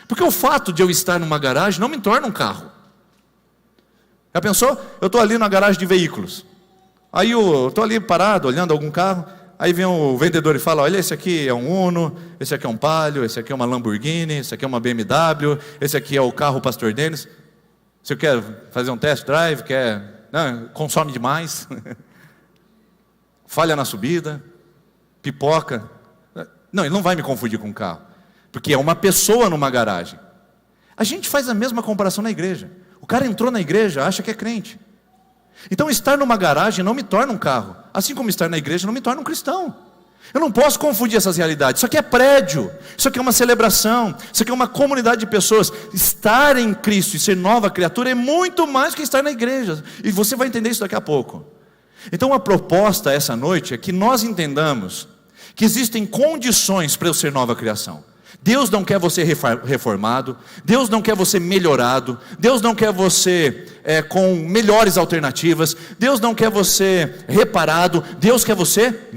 Porque o fato de eu estar numa garagem não me torna um carro. Já pensou? Eu estou ali na garagem de veículos. Aí eu estou ali parado, olhando algum carro. Aí vem o vendedor e fala: olha, esse aqui é um Uno, esse aqui é um Palio, esse aqui é uma Lamborghini, esse aqui é uma BMW, esse aqui é o carro Pastor Denis. Você quer fazer um test drive? Não, consome demais. Falha na subida, pipoca. Não, ele não vai me confundir com um carro, porque é uma pessoa numa garagem. A gente faz a mesma comparação na igreja. O cara entrou na igreja, acha que é crente. Então estar numa garagem não me torna um carro, assim como estar na igreja não me torna um cristão. Eu não posso confundir essas realidades. Isso aqui é prédio, isso aqui é uma celebração, isso aqui é uma comunidade de pessoas. Estar em Cristo e ser nova criatura é muito mais que estar na igreja, e você vai entender isso daqui a pouco. Então a proposta essa noite é que nós entendamos que existem condições para eu ser nova criação. Deus não quer você reformado, Deus não quer você melhorado, Deus não quer você com melhores alternativas, Deus não quer você reparado, Deus quer você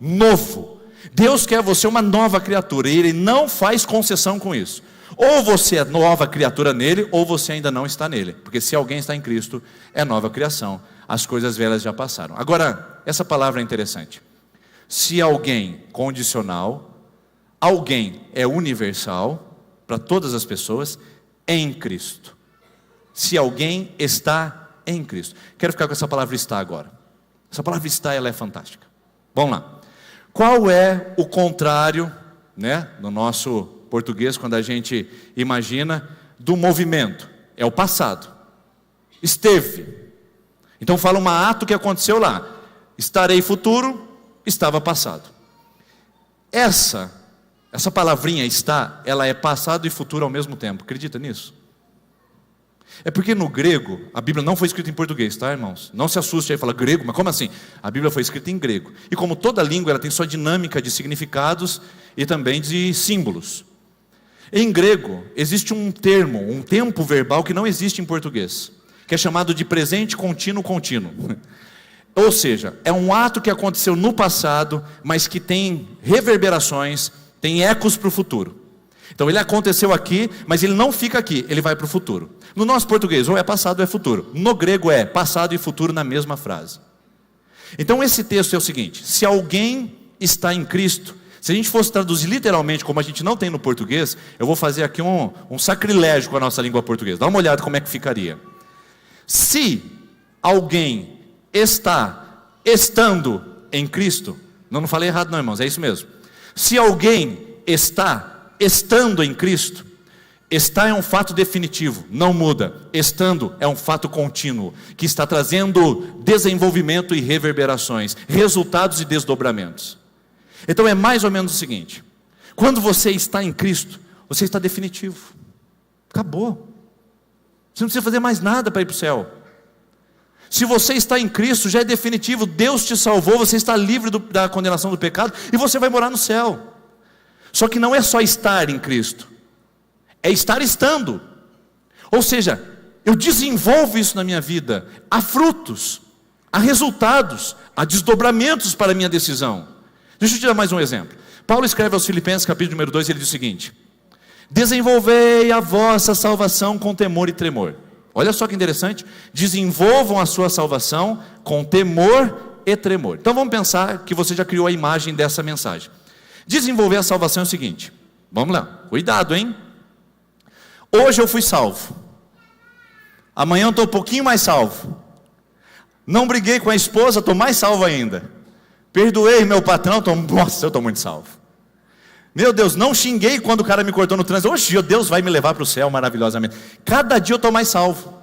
novo. Deus quer você uma nova criatura, e Ele não faz concessão com isso. Ou você é nova criatura nele, ou você ainda não está nele, porque se alguém está em Cristo, é nova criação. As coisas velhas já passaram. Agora, essa palavra é interessante. Se alguém condicional, alguém é universal, para todas as pessoas, em Cristo. Se alguém está em Cristo. Quero ficar com essa palavra está agora. Essa palavra está, ela é fantástica. Vamos lá. Qual é o contrário, no nosso português, quando a gente imagina, do movimento? É o passado. Esteve. Então fala um ato que aconteceu lá. Estarei futuro, estava passado. Essa palavrinha está, ela é passado e futuro ao mesmo tempo. Acredita nisso? É porque no grego, a Bíblia não foi escrita em português, tá, irmãos? Não se assuste aí e fala grego, mas como assim? A Bíblia foi escrita em grego. E como toda língua, ela tem sua dinâmica de significados e também de símbolos. Em grego, existe um termo, um tempo verbal que não existe em português, que é chamado de presente contínuo. Ou seja, é um ato que aconteceu no passado, mas que tem reverberações, tem ecos para o futuro. Então ele aconteceu aqui, mas ele não fica aqui, ele vai para o futuro. No nosso português, ou é passado ou é futuro. No grego é passado e futuro na mesma frase. Então esse texto é o seguinte: se alguém está em Cristo, se a gente fosse traduzir literalmente, como a gente não tem no português, eu vou fazer aqui um sacrilégio com a nossa língua portuguesa. Dá uma olhada como é que ficaria. Se alguém está estando em Cristo, não falei errado não, irmãos, é isso mesmo. Se alguém está estando em Cristo, estar é um fato definitivo, não muda. Estando é um fato contínuo, que está trazendo desenvolvimento e reverberações, resultados e desdobramentos. Então é mais ou menos o seguinte: quando você está em Cristo, você está definitivo. Acabou. Você não precisa fazer mais nada para ir para o céu. Se você está em Cristo, já é definitivo. Deus te salvou, você está livre da condenação do pecado, e você vai morar no céu. Só que não é só estar em Cristo, é estar estando. Ou seja, eu desenvolvo isso na minha vida. Há frutos, há resultados, há desdobramentos para a minha decisão. Deixa eu te dar mais um exemplo. Paulo escreve aos Filipenses, capítulo número 2, ele diz o seguinte: desenvolvei a vossa salvação com temor e tremor. Olha só que interessante. Desenvolvam a sua salvação com temor e tremor. Então vamos pensar que você já criou a imagem dessa mensagem. Desenvolver a salvação é o seguinte. Vamos lá, cuidado, hein? Hoje eu fui salvo, amanhã eu estou um pouquinho mais salvo. Não briguei com a esposa, estou mais salvo ainda. Perdoei meu patrão, nossa, eu estou muito salvo. Meu Deus, não xinguei quando o cara me cortou no trânsito. Hoje Deus vai me levar para o céu maravilhosamente. Cada dia eu estou mais salvo.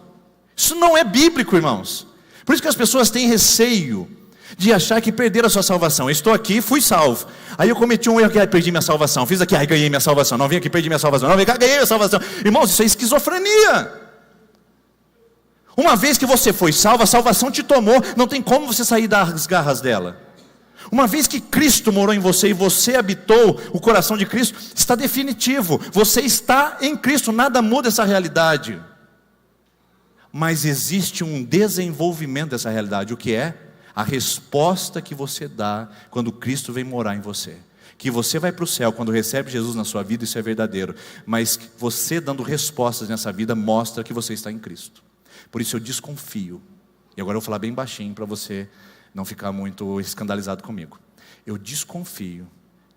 Isso não é bíblico, irmãos. Por isso que as pessoas têm receio de achar que perderam a sua salvação. Eu estou aqui, fui salvo. Aí eu cometi um erro aqui, perdi minha salvação. Fiz aqui, ganhei minha salvação. Não vim aqui, perdi minha salvação. Não vim cá, ganhei minha salvação. Irmãos, isso é esquizofrenia. Uma vez que você foi salvo, a salvação te tomou. Não tem como você sair das garras dela. Uma vez que Cristo morou em você e você habitou o coração de Cristo, está definitivo. Você está em Cristo, nada muda essa realidade. Mas existe um desenvolvimento dessa realidade. O que é? A resposta que você dá quando Cristo vem morar em você. Que você vai para o céu quando recebe Jesus na sua vida, isso é verdadeiro. Mas você dando respostas nessa vida mostra que você está em Cristo. Por isso eu desconfio. E agora eu vou falar bem baixinho para você não ficar muito escandalizado comigo. Eu desconfio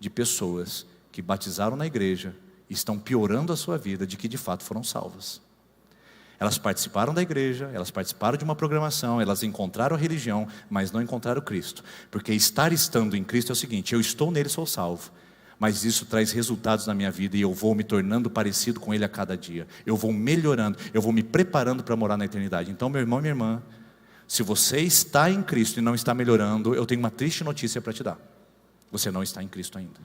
de pessoas que batizaram na igreja e estão piorando a sua vida de que de fato foram salvas. Elas participaram da igreja, elas participaram de uma programação, elas encontraram a religião, mas não encontraram Cristo. Porque estando em Cristo é o seguinte: eu estou nele, sou salvo. Mas isso traz resultados na minha vida e eu vou me tornando parecido com Ele a cada dia. Eu vou melhorando, eu vou me preparando para morar na eternidade. Então, meu irmão e minha irmã, se você está em Cristo e não está melhorando, eu tenho uma triste notícia para te dar. Você não está em Cristo ainda.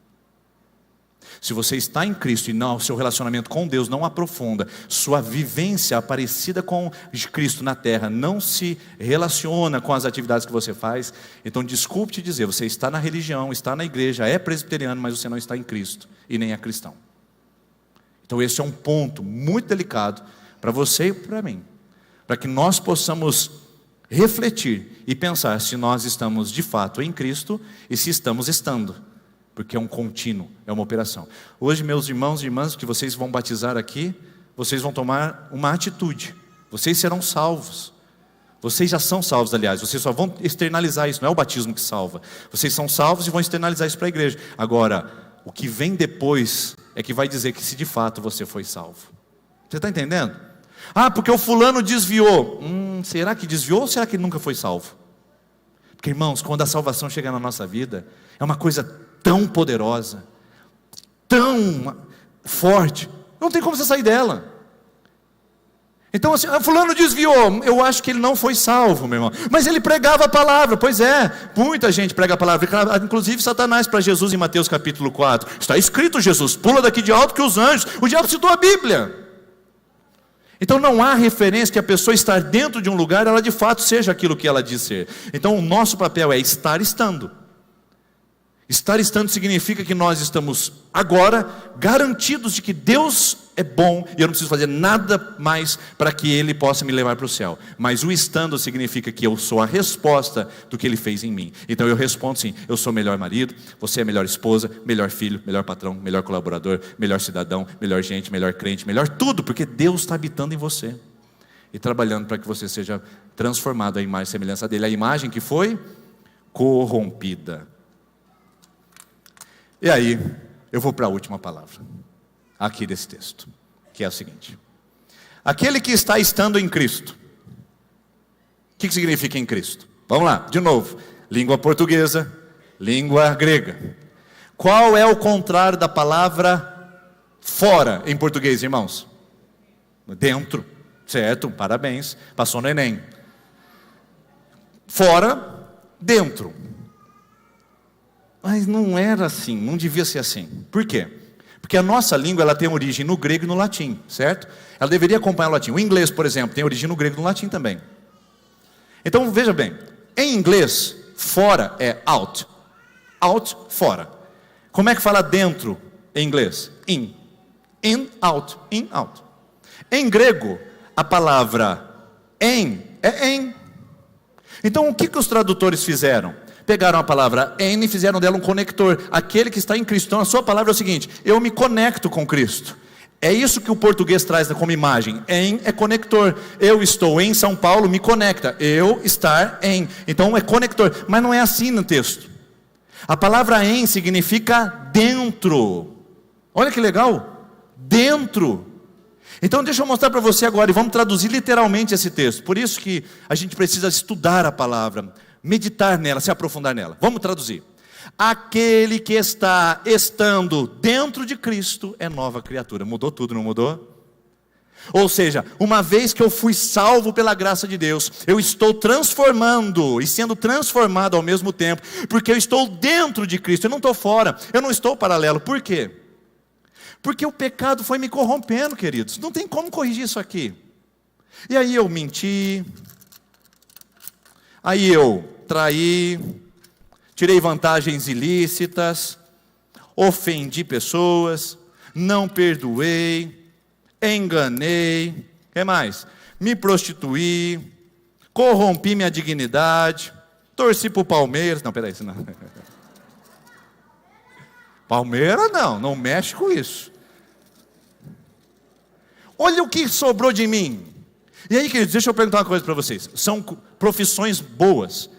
Se você está em Cristo e o seu relacionamento com Deus não aprofunda, sua vivência parecida com Cristo na terra não se relaciona com as atividades que você faz, então desculpe te dizer, você está na religião, está na igreja, é presbiteriano, mas você não está em Cristo e nem é cristão. Então esse é um ponto muito delicado para você e para mim, para que nós possamos refletir e pensar se nós estamos de fato em Cristo e se estamos estando. Porque é um contínuo, é uma operação. Hoje, meus irmãos e irmãs, que vocês vão batizar aqui, vocês vão tomar uma atitude. Vocês serão salvos. Vocês já são salvos, aliás. Vocês só vão externalizar isso. Não é o batismo que salva. Vocês são salvos e vão externalizar isso para a igreja. Agora, o que vem depois é que vai dizer que se de fato você foi salvo. Você está entendendo? Ah, porque o fulano desviou. Será que desviou ou será que ele nunca foi salvo? Porque, irmãos, quando a salvação chega na nossa vida, é uma coisa tão poderosa, tão forte, não tem como você sair dela. Então assim, fulano desviou, eu acho que ele não foi salvo, meu irmão, mas ele pregava a palavra. Pois é, muita gente prega a palavra, inclusive Satanás para Jesus em Mateus capítulo 4, está escrito: Jesus pula daqui de alto que os anjos. O diabo citou a Bíblia. Então não há referência que a pessoa estar dentro de um lugar, ela de fato seja aquilo que ela diz ser. Então o nosso papel é estar estando. Estar estando significa que nós estamos agora garantidos de que Deus é bom e eu não preciso fazer nada mais para que Ele possa me levar para o céu. Mas o estando significa que eu sou a resposta do que Ele fez em mim. Então eu respondo sim: eu sou melhor marido, você é melhor esposa, melhor filho, melhor patrão, melhor colaborador, melhor cidadão, melhor gente, melhor crente, melhor tudo, porque Deus está habitando em você e trabalhando para que você seja transformado à imagem e semelhança dEle. A imagem que foi corrompida. E aí, eu vou para a última palavra, aqui desse texto, que é o seguinte: aquele que está estando em Cristo. O que significa em Cristo? Vamos lá, de novo, língua portuguesa, língua grega. Qual é o contrário da palavra fora em português, irmãos? Dentro, certo? Parabéns, passou no Enem. Fora, dentro. Mas não era assim, não devia ser assim. Por quê? Porque a nossa língua ela tem origem no grego e no latim, certo? Ela deveria acompanhar o latim. O inglês, por exemplo, tem origem no grego e no latim também. Então, veja bem, em inglês, fora é out. Out, fora. Como é que fala dentro em inglês? In. In, out. In, out. Em grego, a palavra em é em. Então, o que os tradutores fizeram? Pegaram a palavra em e fizeram dela um conector. Aquele que está em Cristo. Então a sua palavra é o seguinte: eu me conecto com Cristo. É isso que o português traz como imagem. Em é conector. Eu estou em São Paulo, me conecta. Eu estar em. Então é conector. Mas não é assim no texto. A palavra em significa dentro. Olha que legal. Dentro. Então deixa eu mostrar para você agora, e vamos traduzir literalmente esse texto. Por isso que a gente precisa estudar a palavra, meditar nela, se aprofundar nela. Vamos traduzir. Aquele que está estando dentro de Cristo é nova criatura. Mudou tudo, não mudou? Ou seja, uma vez que eu fui salvo pela graça de Deus, eu estou transformando e sendo transformado ao mesmo tempo, porque eu estou dentro de Cristo, eu não estou fora, eu não estou paralelo. Por quê? Porque o pecado foi me corrompendo, queridos. Não tem como corrigir isso aqui. E aí eu menti, aí eu traí, tirei vantagens ilícitas, ofendi pessoas, não perdoei, enganei, o que mais? Me prostituí, corrompi minha dignidade, torci para o Palmeiras. Não, peraí, isso não. Palmeiras não mexe com isso. Olha o que sobrou de mim. E aí, queridos, deixa eu perguntar uma coisa para vocês. São profissões boas.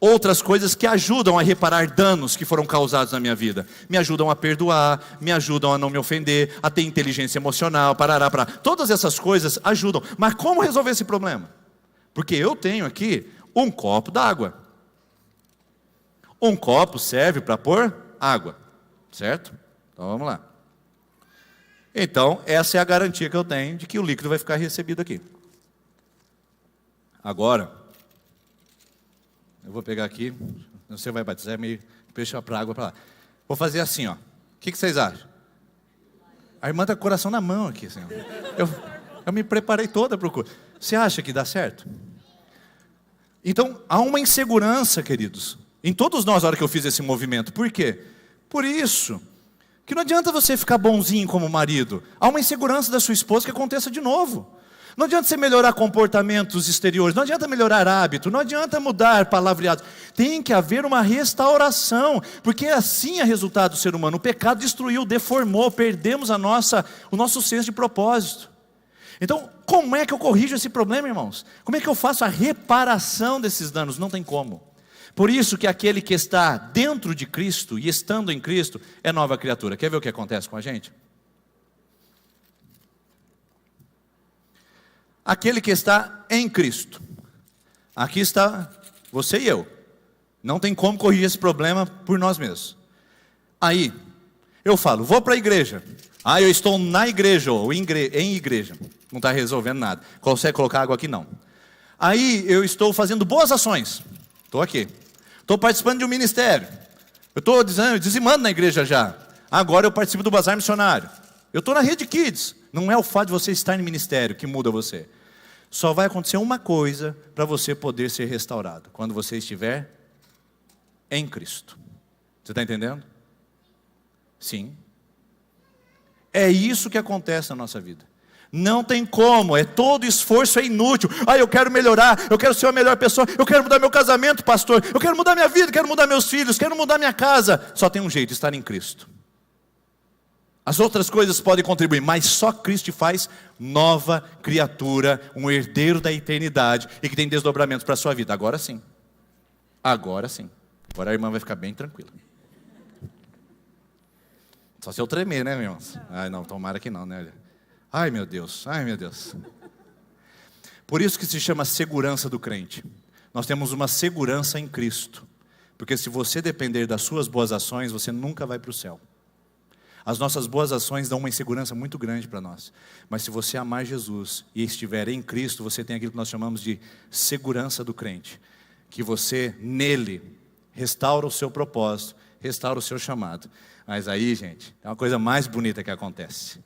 Outras coisas que ajudam a reparar danos que foram causados na minha vida. Me ajudam a perdoar, me ajudam a não me ofender, a ter inteligência emocional, parará. Todas essas coisas ajudam. Mas como resolver esse problema? Porque eu tenho aqui um copo d'água. Um copo serve para pôr água, certo? Então vamos lá. Então, essa é a garantia que eu tenho de que o líquido vai ficar recebido aqui. Agora, eu vou pegar aqui, você vai batizar, meio puxar para a água para lá. Vou fazer assim, ó. O que vocês acham? A irmã está com o coração na mão aqui, assim. Eu me preparei toda para o curso. Você acha que dá certo? Então, há uma insegurança, queridos, em todos nós, na hora que eu fiz esse movimento. Por quê? Por isso, que não adianta você ficar bonzinho como marido. Há uma insegurança da sua esposa que aconteça de novo. Não adianta você melhorar comportamentos exteriores, não adianta melhorar hábito, não adianta mudar palavreados. Tem que haver uma restauração, porque assim é resultado do ser humano. O pecado destruiu, deformou, perdemos o nosso senso de propósito. Então, como é que eu corrijo esse problema, irmãos? Como é que eu faço a reparação desses danos? Não tem como. Por isso que aquele que está dentro de Cristo e estando em Cristo é nova criatura. Quer ver o que acontece com a gente? Aquele que está em Cristo. Aqui está você e eu. Não tem como corrigir esse problema por nós mesmos. Aí, eu falo, vou para a igreja. Eu estou na igreja, ou em igreja. Não está resolvendo nada. Consegue colocar água aqui? Não. Aí, eu estou fazendo boas ações. Estou aqui. Estou participando de um ministério. Eu estou dizimando na igreja já. Agora eu participo do bazar missionário. Eu estou na Rede Kids. Não é o fato de você estar em ministério que muda você. Só vai acontecer uma coisa para você poder ser restaurado. Quando você estiver em Cristo. Você está entendendo? Sim. É isso que acontece na nossa vida. Não tem como, todo esforço é inútil. Eu quero melhorar, eu quero ser uma melhor pessoa, eu quero mudar meu casamento, pastor, eu quero mudar minha vida, quero mudar meus filhos, quero mudar minha casa. Só tem um jeito, estar em Cristo. As outras coisas podem contribuir, mas só Cristo te faz nova criatura, um herdeiro da eternidade e que tem desdobramentos para a sua vida. Agora sim. Agora sim. Agora a irmã vai ficar bem tranquila. Só se eu tremer, né, meus irmãos? Não, tomara que não, né? Ai, meu Deus, ai, meu Deus. Por isso que se chama segurança do crente. Nós temos uma segurança em Cristo. Porque se você depender das suas boas ações, você nunca vai para o céu. As nossas boas ações dão uma insegurança muito grande para nós. Mas se você amar Jesus e estiver em Cristo, você tem aquilo que nós chamamos de segurança do crente. Que você, nele, restaura o seu propósito, restaura o seu chamado. Mas aí, gente, é uma coisa mais bonita que acontece.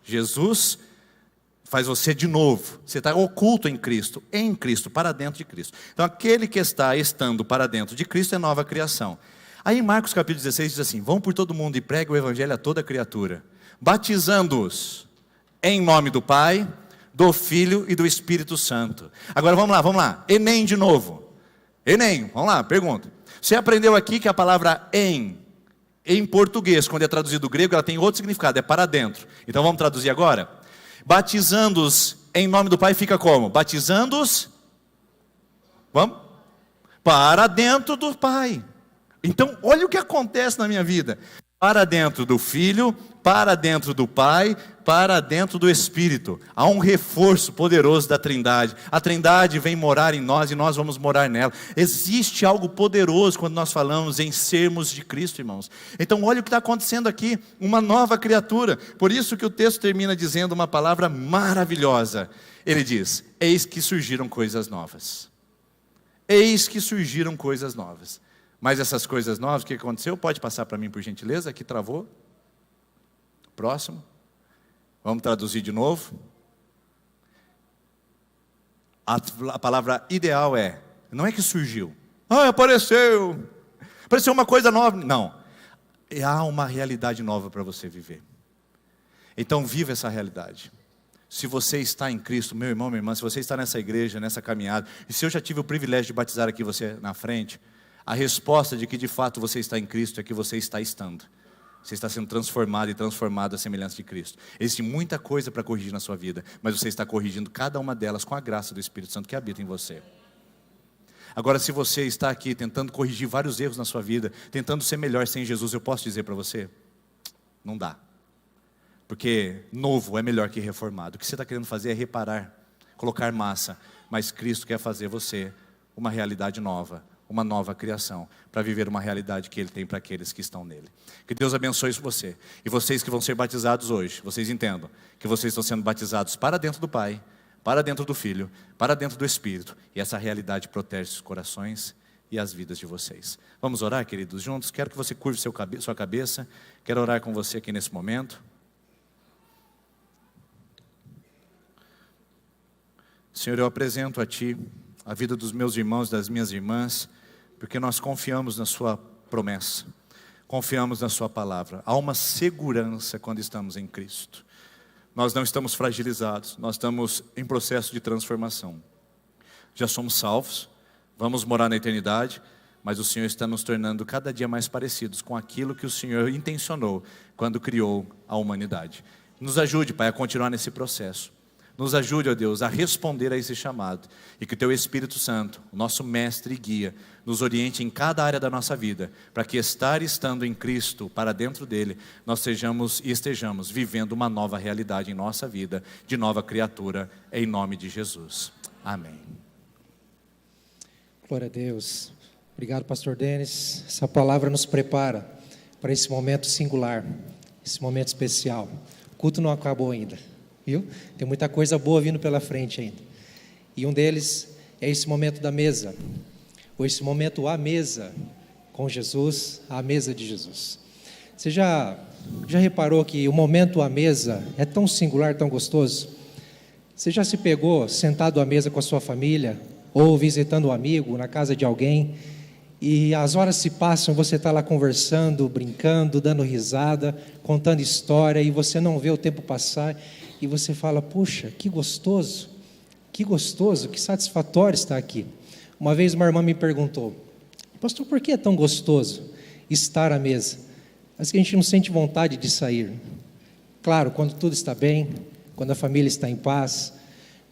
Jesus faz você de novo. Você está oculto em Cristo, para dentro de Cristo. Então, aquele que está estando para dentro de Cristo é nova criação. Aí em Marcos capítulo 16 diz assim: vão por todo mundo e preguem o evangelho a toda criatura, batizando-os em nome do Pai, do Filho e do Espírito Santo. Agora vamos lá, Enem de novo. Enem, vamos lá, pergunta. Você aprendeu aqui que a palavra em português, quando é traduzido do grego, ela tem outro significado, é para dentro. Então vamos traduzir agora? Batizando-os em nome do Pai fica como? Batizando-os, vamos? Para dentro do Pai. Então, olha o que acontece na minha vida. Para dentro do Filho, para dentro do Pai, para dentro do Espírito. Há um reforço poderoso da Trindade. A Trindade vem morar em nós e nós vamos morar nela. Existe algo poderoso quando nós falamos em sermos de Cristo, irmãos. Então olha o que está acontecendo aqui, uma nova criatura. Por isso que o texto termina dizendo uma palavra maravilhosa. Ele diz: eis que surgiram coisas novas. Eis que surgiram coisas novas. Mas essas coisas novas, o que aconteceu? Pode passar para mim, por gentileza? Aqui travou. Próximo. Vamos traduzir de novo. A palavra ideal não é que surgiu. Apareceu uma coisa nova. Não. Há uma realidade nova para você viver. Então viva essa realidade. Se você está em Cristo, meu irmão, minha irmã, se você está nessa igreja, nessa caminhada, e se eu já tive o privilégio de batizar aqui você na frente, a resposta de que de fato você está em Cristo é que você está estando. Você está sendo transformado e transformado à semelhança de Cristo. Existe muita coisa para corrigir na sua vida, mas você está corrigindo cada uma delas com a graça do Espírito Santo que habita em você. Agora, se você está aqui tentando corrigir vários erros na sua vida, tentando ser melhor sem Jesus, eu posso dizer para você, não dá. Porque novo é melhor que reformado. O que você está querendo fazer é reparar, colocar massa, mas Cristo quer fazer você uma realidade nova, uma nova criação, para viver uma realidade que Ele tem para aqueles que estão nele. Que Deus abençoe você. E vocês que vão ser batizados hoje, vocês entendam que vocês estão sendo batizados para dentro do Pai, para dentro do Filho, para dentro do Espírito. E essa realidade protege os corações e as vidas de vocês. Vamos orar, queridos, juntos? Quero que você curve sua cabeça. Quero orar com você aqui nesse momento. Senhor, eu apresento a Ti a vida dos meus irmãos, das minhas irmãs, porque nós confiamos na Sua promessa, confiamos na Sua palavra. Há uma segurança quando estamos em Cristo. Nós não estamos fragilizados, nós estamos em processo de transformação. Já somos salvos, vamos morar na eternidade, mas o Senhor está nos tornando cada dia mais parecidos com aquilo que o Senhor intencionou quando criou a humanidade. Nos ajude, Pai, a continuar nesse processo. Nos ajude, ó Deus, a responder a esse chamado. E que o Teu Espírito Santo, o nosso mestre e guia, nos oriente em cada área da nossa vida, para que estando em Cristo, para dentro dEle, nós sejamos e estejamos vivendo uma nova realidade em nossa vida, de nova criatura, em nome de Jesus. Amém. Glória a Deus. Obrigado, pastor Denis. Essa palavra nos prepara para esse momento singular, esse momento especial. O culto não acabou ainda. Viu? Tem muita coisa boa vindo pela frente ainda. E um deles é esse momento da mesa, ou esse momento à mesa com Jesus, à mesa de Jesus. Você já reparou que o momento à mesa é tão singular, tão gostoso? Você já se pegou sentado à mesa com a sua família, ou visitando um amigo na casa de alguém, e as horas se passam, você está lá conversando, brincando, dando risada, contando história, e você não vê o tempo passar, e você fala, puxa, que gostoso, que satisfatório estar aqui. Uma vez uma irmã me perguntou, pastor, por que é tão gostoso estar à mesa? Mas que a gente não sente vontade de sair. Claro, quando tudo está bem, quando a família está em paz.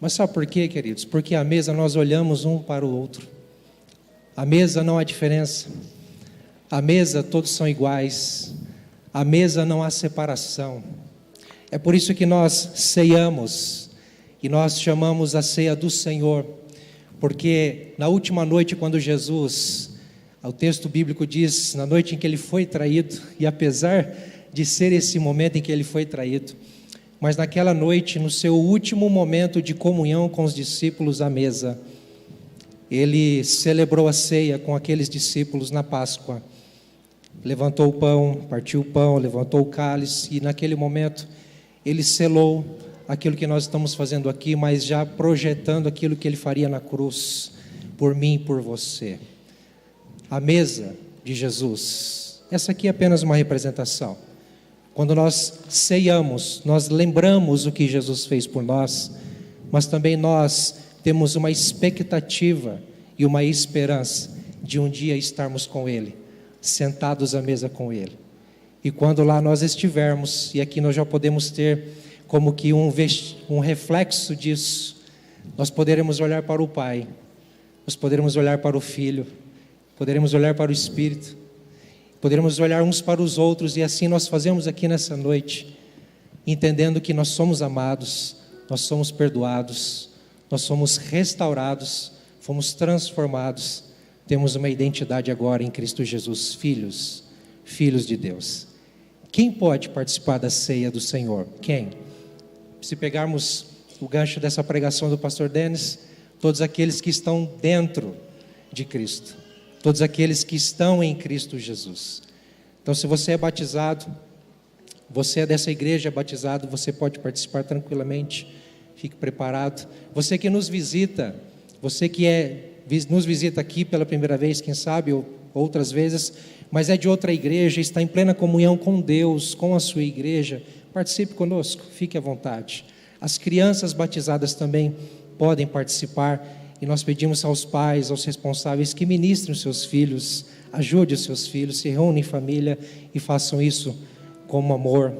Mas sabe por quê, queridos? Porque à mesa nós olhamos um para o outro. À mesa não há diferença. À mesa todos são iguais. À mesa não há separação. É por isso que nós ceiamos, e nós chamamos a ceia do Senhor, porque na última noite quando Jesus, o texto bíblico diz, na noite em que Ele foi traído, e apesar de ser esse momento em que Ele foi traído, mas naquela noite, no seu último momento de comunhão com os discípulos à mesa, Ele celebrou a ceia com aqueles discípulos na Páscoa, levantou o pão, partiu o pão, levantou o cálice, e naquele momento Ele selou aquilo que nós estamos fazendo aqui, mas já projetando aquilo que Ele faria na cruz, por mim e por você. A mesa de Jesus, essa aqui é apenas uma representação. Quando nós ceiamos, nós lembramos o que Jesus fez por nós, mas também nós temos uma expectativa e uma esperança de um dia estarmos com Ele, sentados à mesa com Ele. E quando lá nós estivermos, e aqui nós já podemos ter como que um reflexo disso, nós poderemos olhar para o Pai, nós poderemos olhar para o Filho, poderemos olhar para o Espírito, Poderemos olhar uns para os outros, e assim nós fazemos aqui nessa noite, entendendo que nós somos amados, nós somos perdoados, nós somos restaurados, fomos transformados, temos uma identidade agora em Cristo Jesus, filhos de Deus. Quem pode participar da ceia do Senhor? Quem? Se pegarmos o gancho dessa pregação do pastor Denis, todos aqueles que estão dentro de Cristo, todos aqueles que estão em Cristo Jesus. Então, se você é batizado, você é dessa igreja, é batizado, você pode participar tranquilamente, fique preparado. Você que nos visita, você que nos visita aqui pela primeira vez, quem sabe, ou outras vezes, mas é de outra igreja, está em plena comunhão com Deus, com a sua igreja, participe conosco, fique à vontade. As crianças batizadas também podem participar, e nós pedimos aos pais, aos responsáveis, que ministrem os seus filhos, ajude os seus filhos, se reúnem em família e façam isso com amor,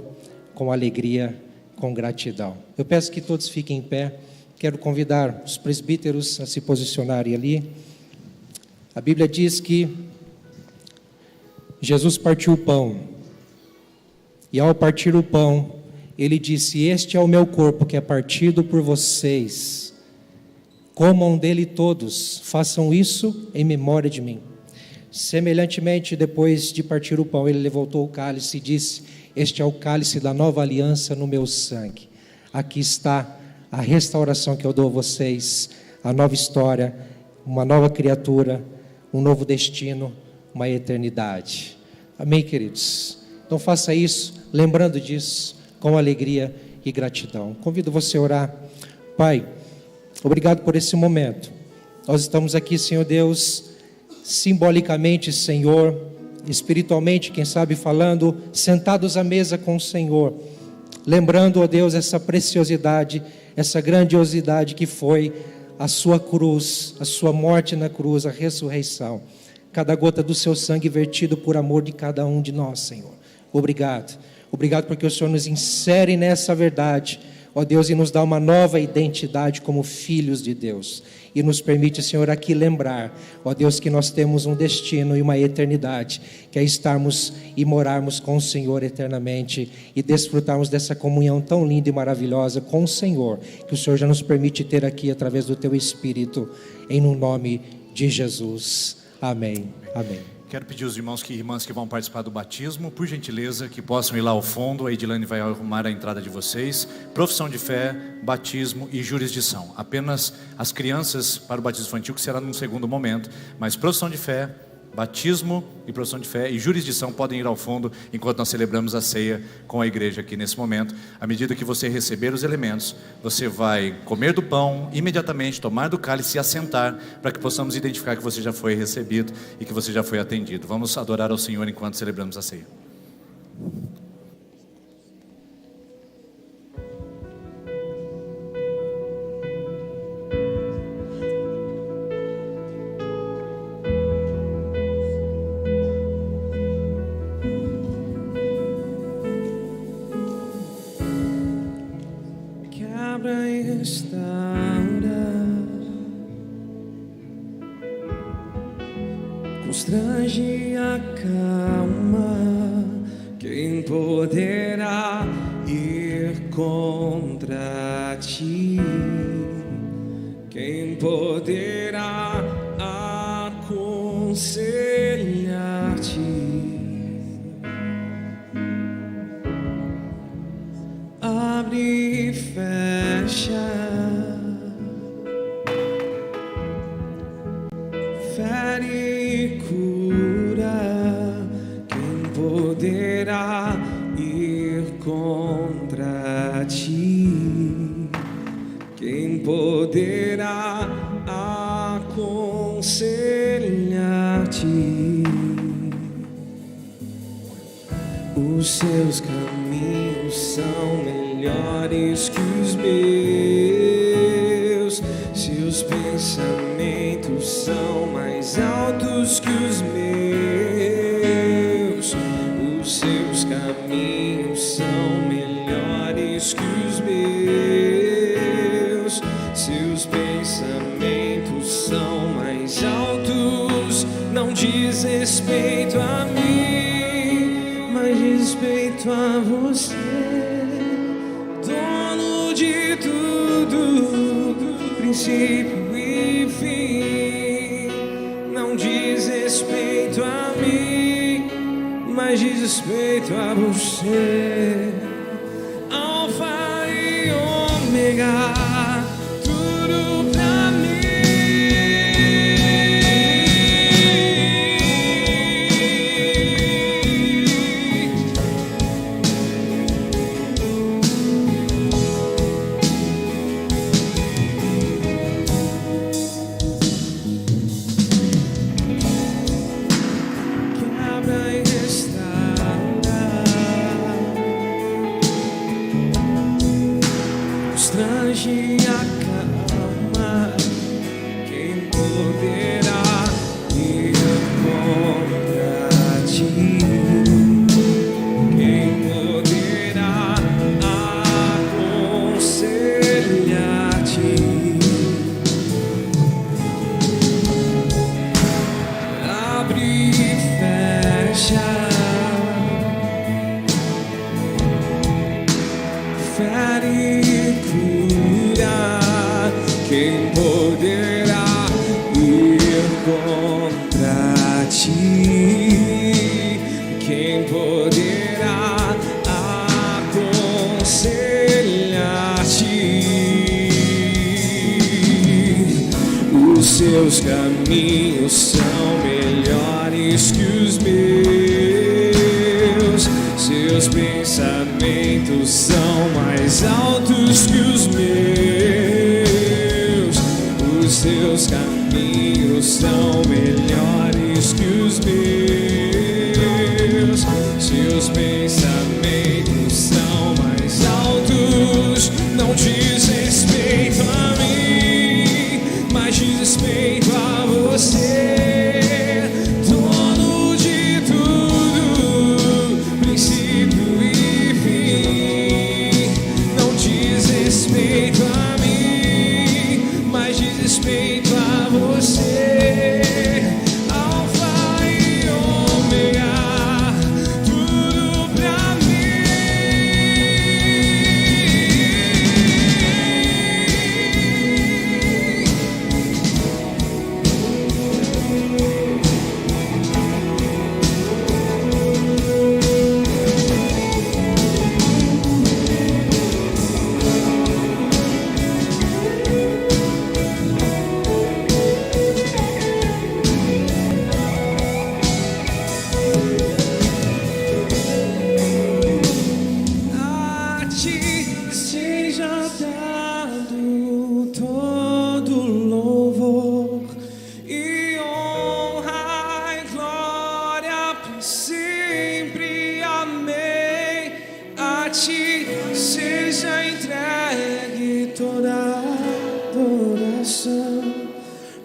com alegria, com gratidão. Eu peço que todos fiquem em pé. Quero convidar os presbíteros a se posicionarem ali. A Bíblia diz que Jesus partiu o pão, e ao partir o pão, ele disse: este é o meu corpo que é partido por vocês, comam dele todos, façam isso em memória de mim. Semelhantemente, depois de partir o pão, ele levantou o cálice e disse: este é o cálice da nova aliança no meu sangue. Aqui está a restauração que eu dou a vocês, a nova história, uma nova criatura, um novo destino, uma eternidade. Amém, queridos? Então faça isso, lembrando disso, com alegria e gratidão. Convido você a orar. Pai, obrigado por esse momento. Nós estamos aqui, Senhor Deus, simbolicamente, Senhor, espiritualmente, quem sabe falando, sentados à mesa com o Senhor, lembrando, ó Deus, essa preciosidade, essa grandiosidade que foi a sua cruz, a sua morte na cruz, a ressurreição, cada gota do seu sangue vertido por amor de cada um de nós, Senhor. Obrigado, obrigado porque o Senhor nos insere nessa verdade, ó Deus, e nos dá uma nova identidade como filhos de Deus, e nos permite, Senhor, aqui lembrar, ó Deus, que nós temos um destino e uma eternidade, que é estarmos e morarmos com o Senhor eternamente, e desfrutarmos dessa comunhão tão linda e maravilhosa com o Senhor, que o Senhor já nos permite ter aqui através do Teu Espírito, em nome de Jesus. Amém. Amém. Quero pedir aos irmãos e irmãs que vão participar do batismo, por gentileza, que possam ir lá ao fundo. A Edilane vai arrumar a entrada de vocês. Profissão de fé, batismo e jurisdição. Apenas as crianças para o batismo infantil, que será num segundo momento. Mas profissão de fé, batismo e profissão de fé e jurisdição podem ir ao fundo enquanto nós celebramos a ceia com a igreja aqui nesse momento. À medida que você receber os elementos, você vai comer do pão, imediatamente tomar do cálice e assentar, para que possamos identificar que você já foi recebido e que você já foi atendido. Vamos adorar ao Senhor enquanto celebramos a ceia. Constrange a calma, quem poderá ir contra ti? Quem poderá aconselhar-te? Abre e fecha, fere e cura, quem poderá ir contra ti? Quem poderá aconselhar-te? Os seus caminhos são melhores que os meus, seus pensamentos são mais altos que os meus. Os seus caminhos são melhores que os meus, seus pensamentos são mais altos. Não diz respeito a mim. respeito a você, dono de tudo, princípio e fim. Não diz respeito a mim, mas diz respeito a você. Alfa e ômega, tudo pra mim. Constrange a calma, quem poderá ir contra ti? Quem poderá aconselhar-te? Abre e fecha, fere. Quem poderá ir contra ti? Quem poderá aconselhar-te? Os seus caminhos são melhores que os meus, seus pensamentos são mais altos que os meus. Seus caminhos são melhores que os meus, seus pensamentos são mais altos. Não diz respeito a mim, mas diz respeito a você, dono de tudo, princípio e fim. Não diz respeito a mim, mas diz respeito a você, Alfa e Ômega, tudo pra mim.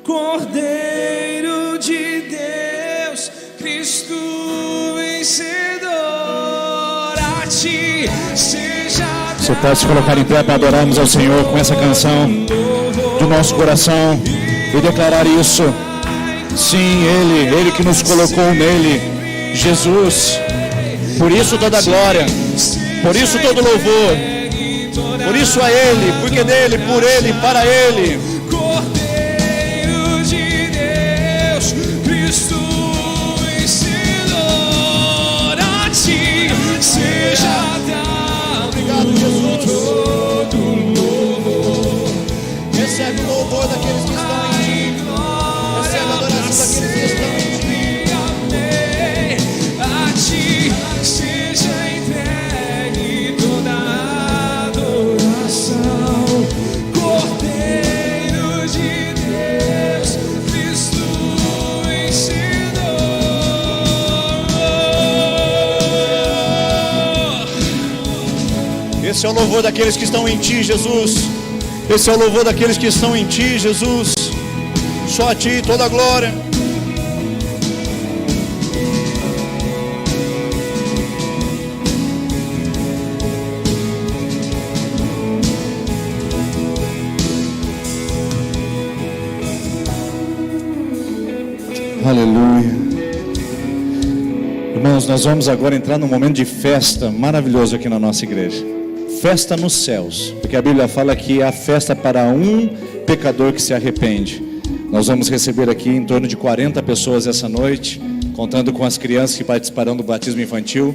Cordeiro de Deus, Cristo vencedor, a ti seja. Você pode se colocar em pé para adorarmos ao Senhor com essa canção do nosso coração e declarar isso. Sim, Ele que nos colocou nele, Jesus. Por isso toda a glória, por isso todo louvor, por isso a Ele, porque dele, por Ele, para Ele. Cordeiro de Deus, Cristo vencedor, a ti seja dado todo louvor. Recebe o louvor daqueles que estão em ti. Recebe a adoração daqueles que estão em ti. A ti seja entregue toda a adoração. Cordeiro de Deus, Cristo vencedor. Esse é o louvor daqueles que estão em ti, Jesus. Esse é o louvor daqueles que estão em ti, Jesus. Só a ti toda a glória. Irmãos, nós vamos agora entrar num momento de festa maravilhoso aqui na nossa igreja. Festa nos céus, porque a Bíblia fala que há festa para um pecador que se arrepende. Nós vamos receber aqui em torno de 40 pessoas essa noite, contando com as crianças que participarão do batismo infantil.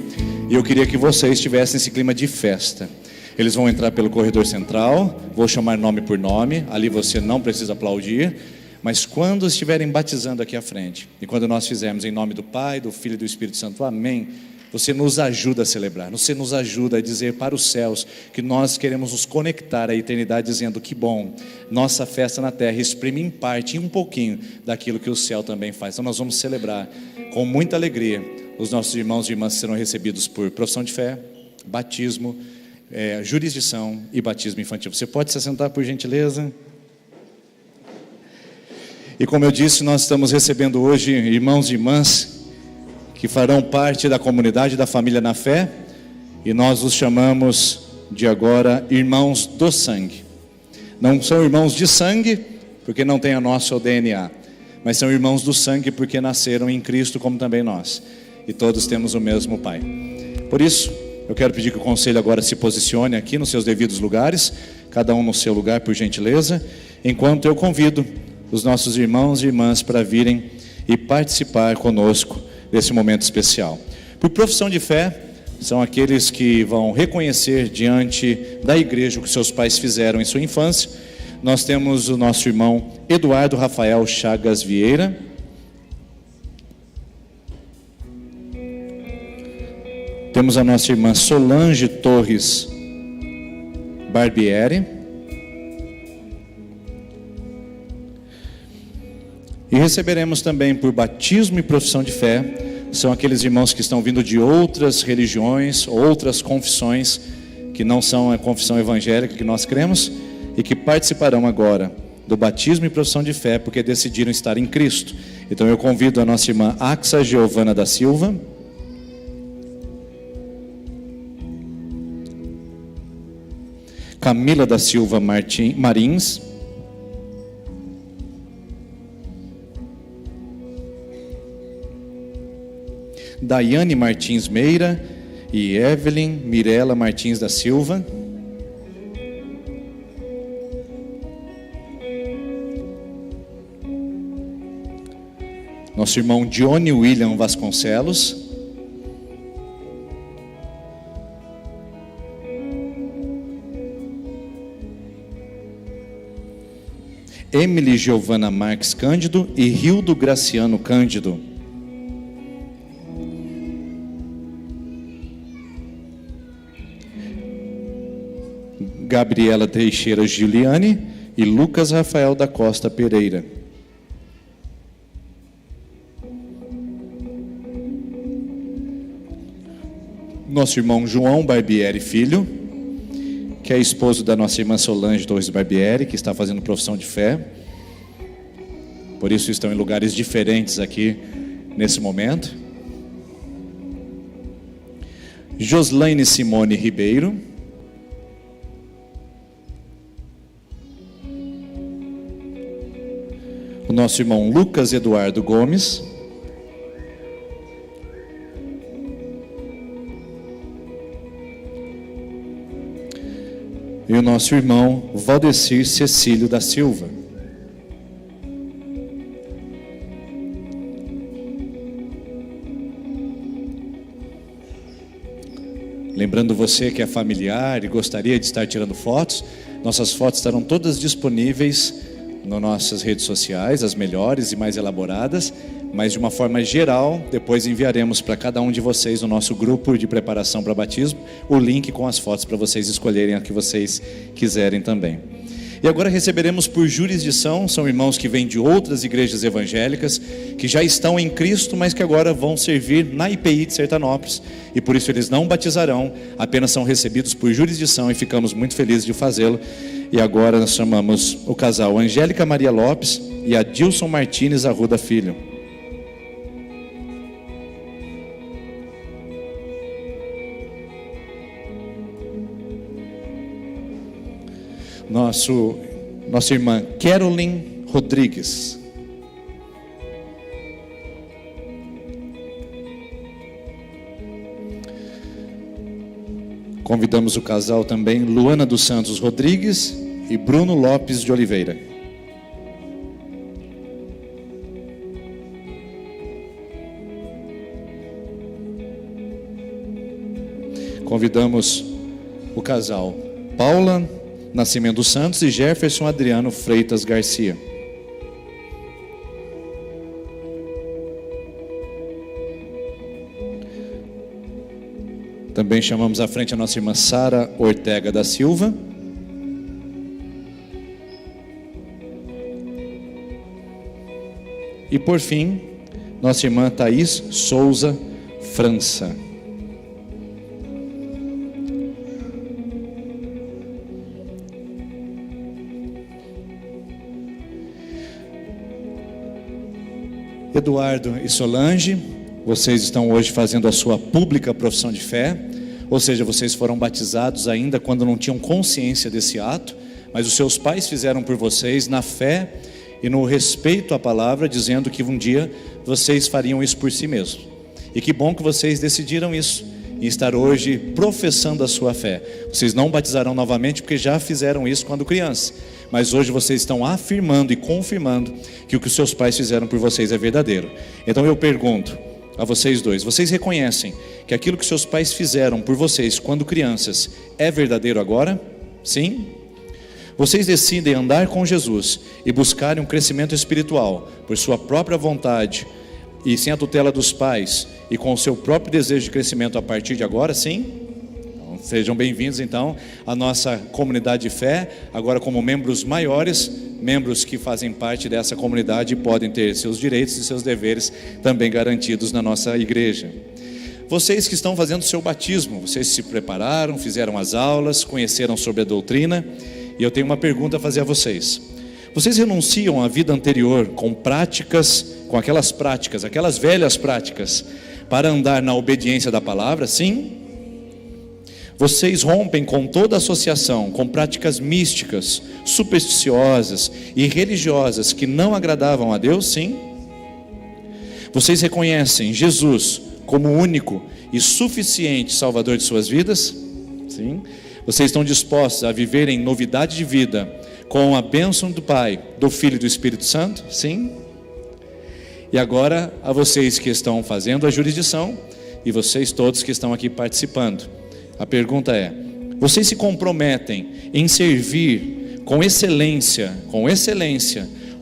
E eu queria que vocês tivessem esse clima de festa. Eles vão entrar pelo corredor central, vou chamar nome por nome, ali você não precisa aplaudir. Mas quando estiverem batizando aqui à frente, e quando nós fizermos em nome do Pai, do Filho e do Espírito Santo, amém, você nos ajuda a celebrar, você nos ajuda a dizer para os céus que nós queremos nos conectar à eternidade, dizendo que bom, nossa festa na terra exprime em parte, um pouquinho daquilo que o céu também faz. Então nós vamos celebrar com muita alegria os nossos irmãos e irmãs que serão recebidos por profissão de fé, batismo, jurisdição e batismo infantil. Você pode se assentar, por gentileza? E como eu disse, nós estamos recebendo hoje irmãos e irmãs que farão parte da comunidade da família na fé, e nós os chamamos de agora irmãos do sangue. Não são irmãos de sangue, porque não tem a nosso DNA, mas são irmãos do sangue porque nasceram em Cristo como também nós, e todos temos o mesmo Pai. Por isso, eu quero pedir que o conselho agora se posicione aqui nos seus devidos lugares, cada um no seu lugar, por gentileza, enquanto eu convido os nossos irmãos e irmãs para virem e participar conosco desse momento especial. Por profissão de fé, são aqueles que vão reconhecer diante da igreja o que seus pais fizeram em sua infância. Nós temos o nosso irmão Eduardo Rafael Chagas Vieira. Temos a nossa irmã Solange Torres Barbieri. E receberemos também por batismo e profissão de fé, são aqueles irmãos que estão vindo de outras religiões, outras confissões, que não são a confissão evangélica que nós cremos, e que participarão agora do batismo e profissão de fé, porque decidiram estar em Cristo. Então eu convido a nossa irmã Axa Giovana da Silva, Camila da Silva Marins, Daiane Martins Meira e Evelyn Mirela Martins da Silva. Nosso irmão Johnny William Vasconcelos. Emily Giovana Marques Cândido e Rildo Graciano Cândido. Gabriela Teixeira Giuliani e Lucas Rafael da Costa Pereira. Nosso irmão João Barbieri Filho, que é esposo da nossa irmã Solange Torres Barbieri, que está fazendo profissão de fé. Por isso estão em lugares diferentes aqui nesse momento. Joslaine Simone Ribeiro. O nosso irmão Lucas Eduardo Gomes. E o nosso irmão Valdecir Cecílio da Silva. Lembrando você que é familiar e gostaria de estar tirando fotos, nossas fotos estarão todas disponíveis nas nossas redes sociais, as melhores e mais elaboradas, mas de uma forma geral, depois enviaremos para cada um de vocês no nosso grupo de preparação para batismo, o link com as fotos para vocês escolherem a que vocês quiserem também. E agora receberemos por jurisdição, são irmãos que vêm de outras igrejas evangélicas, que já estão em Cristo, mas que agora vão servir na IPI de Sertanópolis, e por isso eles não batizarão, apenas são recebidos por jurisdição, e ficamos muito felizes de fazê-lo. E agora nós chamamos o casal Angélica Maria Lopes e Adilson Martins Arruda Filho. Nossa irmã Carolyn Rodrigues. Convidamos o casal também, Luana dos Santos Rodrigues e Bruno Lopes de Oliveira. Convidamos o casal Paula Nascimento dos Santos e Jefferson Adriano Freitas Garcia. Também chamamos à frente a nossa irmã Sara Ortega da Silva. E por fim, nossa irmã Thaís Souza França. Eduardo e Solange, vocês estão hoje fazendo a sua pública profissão de fé, ou seja, vocês foram batizados ainda quando não tinham consciência desse ato, mas os seus pais fizeram por vocês na fé e no respeito à palavra, dizendo que um dia vocês fariam isso por si mesmos. E que bom que vocês decidiram isso, e estar hoje professando a sua fé. Vocês não batizarão novamente porque já fizeram isso quando crianças, mas hoje vocês estão afirmando e confirmando que o que os seus pais fizeram por vocês é verdadeiro. Então eu pergunto a vocês dois, vocês reconhecem que aquilo que seus pais fizeram por vocês quando crianças é verdadeiro agora? Sim? Vocês decidem andar com Jesus e buscarem um crescimento espiritual por sua própria vontade e sem a tutela dos pais e com o seu próprio desejo de crescimento a partir de agora? Sim? Então, sejam bem-vindos então à nossa comunidade de fé, agora como membros maiores, membros que fazem parte dessa comunidade e podem ter seus direitos e seus deveres também garantidos na nossa igreja. Vocês que estão fazendo o seu batismo, vocês se prepararam, fizeram as aulas, conheceram sobre a doutrina, e eu tenho uma pergunta a fazer a vocês. Vocês renunciam à vida anterior com práticas, com aquelas práticas, aquelas velhas práticas, para andar na obediência da palavra? Sim? Vocês rompem com toda associação, com práticas místicas, supersticiosas e religiosas que não agradavam a Deus? Sim? Vocês reconhecem Jesus como o único e suficiente Salvador de suas vidas? Sim? Vocês estão dispostos a viver em novidade de vida, com a bênção do Pai, do Filho e do Espírito Santo? Sim? E agora, a vocês que estão fazendo a jurisdição, e vocês todos que estão aqui participando, a pergunta é: vocês se comprometem em servir com excelência,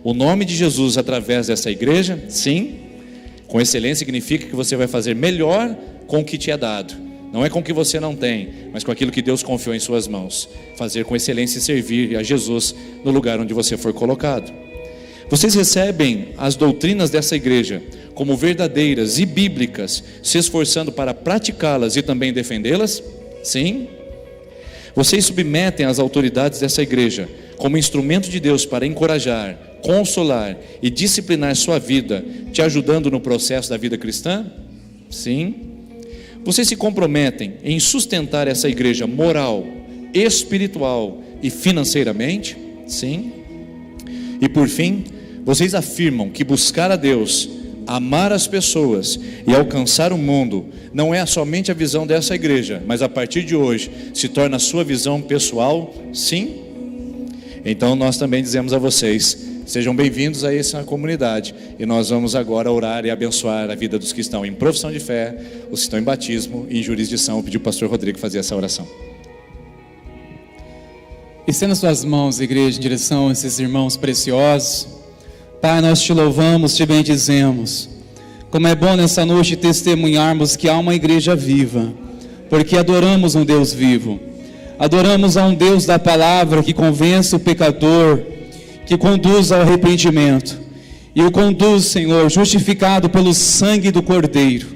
o nome de Jesus através dessa igreja? Sim? Com excelência significa que você vai fazer melhor com o que te é dado. Não é com o que você não tem, mas com aquilo que Deus confiou em suas mãos. Fazer com excelência e servir a Jesus no lugar onde você for colocado. Vocês recebem as doutrinas dessa igreja como verdadeiras e bíblicas, se esforçando para praticá-las e também defendê-las? Sim? Vocês submetem as autoridades dessa igreja como instrumento de Deus para encorajar, consolar e disciplinar sua vida, te ajudando no processo da vida cristã? Sim? Vocês se comprometem em sustentar essa igreja moral, espiritual e financeiramente? Sim? E por fim, vocês afirmam que buscar a Deus, amar as pessoas e alcançar o mundo não é somente a visão dessa igreja, mas a partir de hoje se torna a sua visão pessoal? Sim? Então nós também dizemos a vocês: sejam bem-vindos a essa comunidade, e nós vamos agora orar e abençoar a vida dos que estão em profissão de fé, os que estão em batismo e em jurisdição. Pedir o pastor Rodrigo fazer essa oração. Estenda suas mãos, igreja, em direção a esses irmãos preciosos. Pai, nós te louvamos, te bendizemos. Como é bom nessa noite testemunharmos que há uma igreja viva, porque adoramos um Deus vivo. Adoramos a um Deus da palavra que convence o pecador, que conduz ao arrependimento, e o conduz, Senhor, justificado pelo sangue do Cordeiro.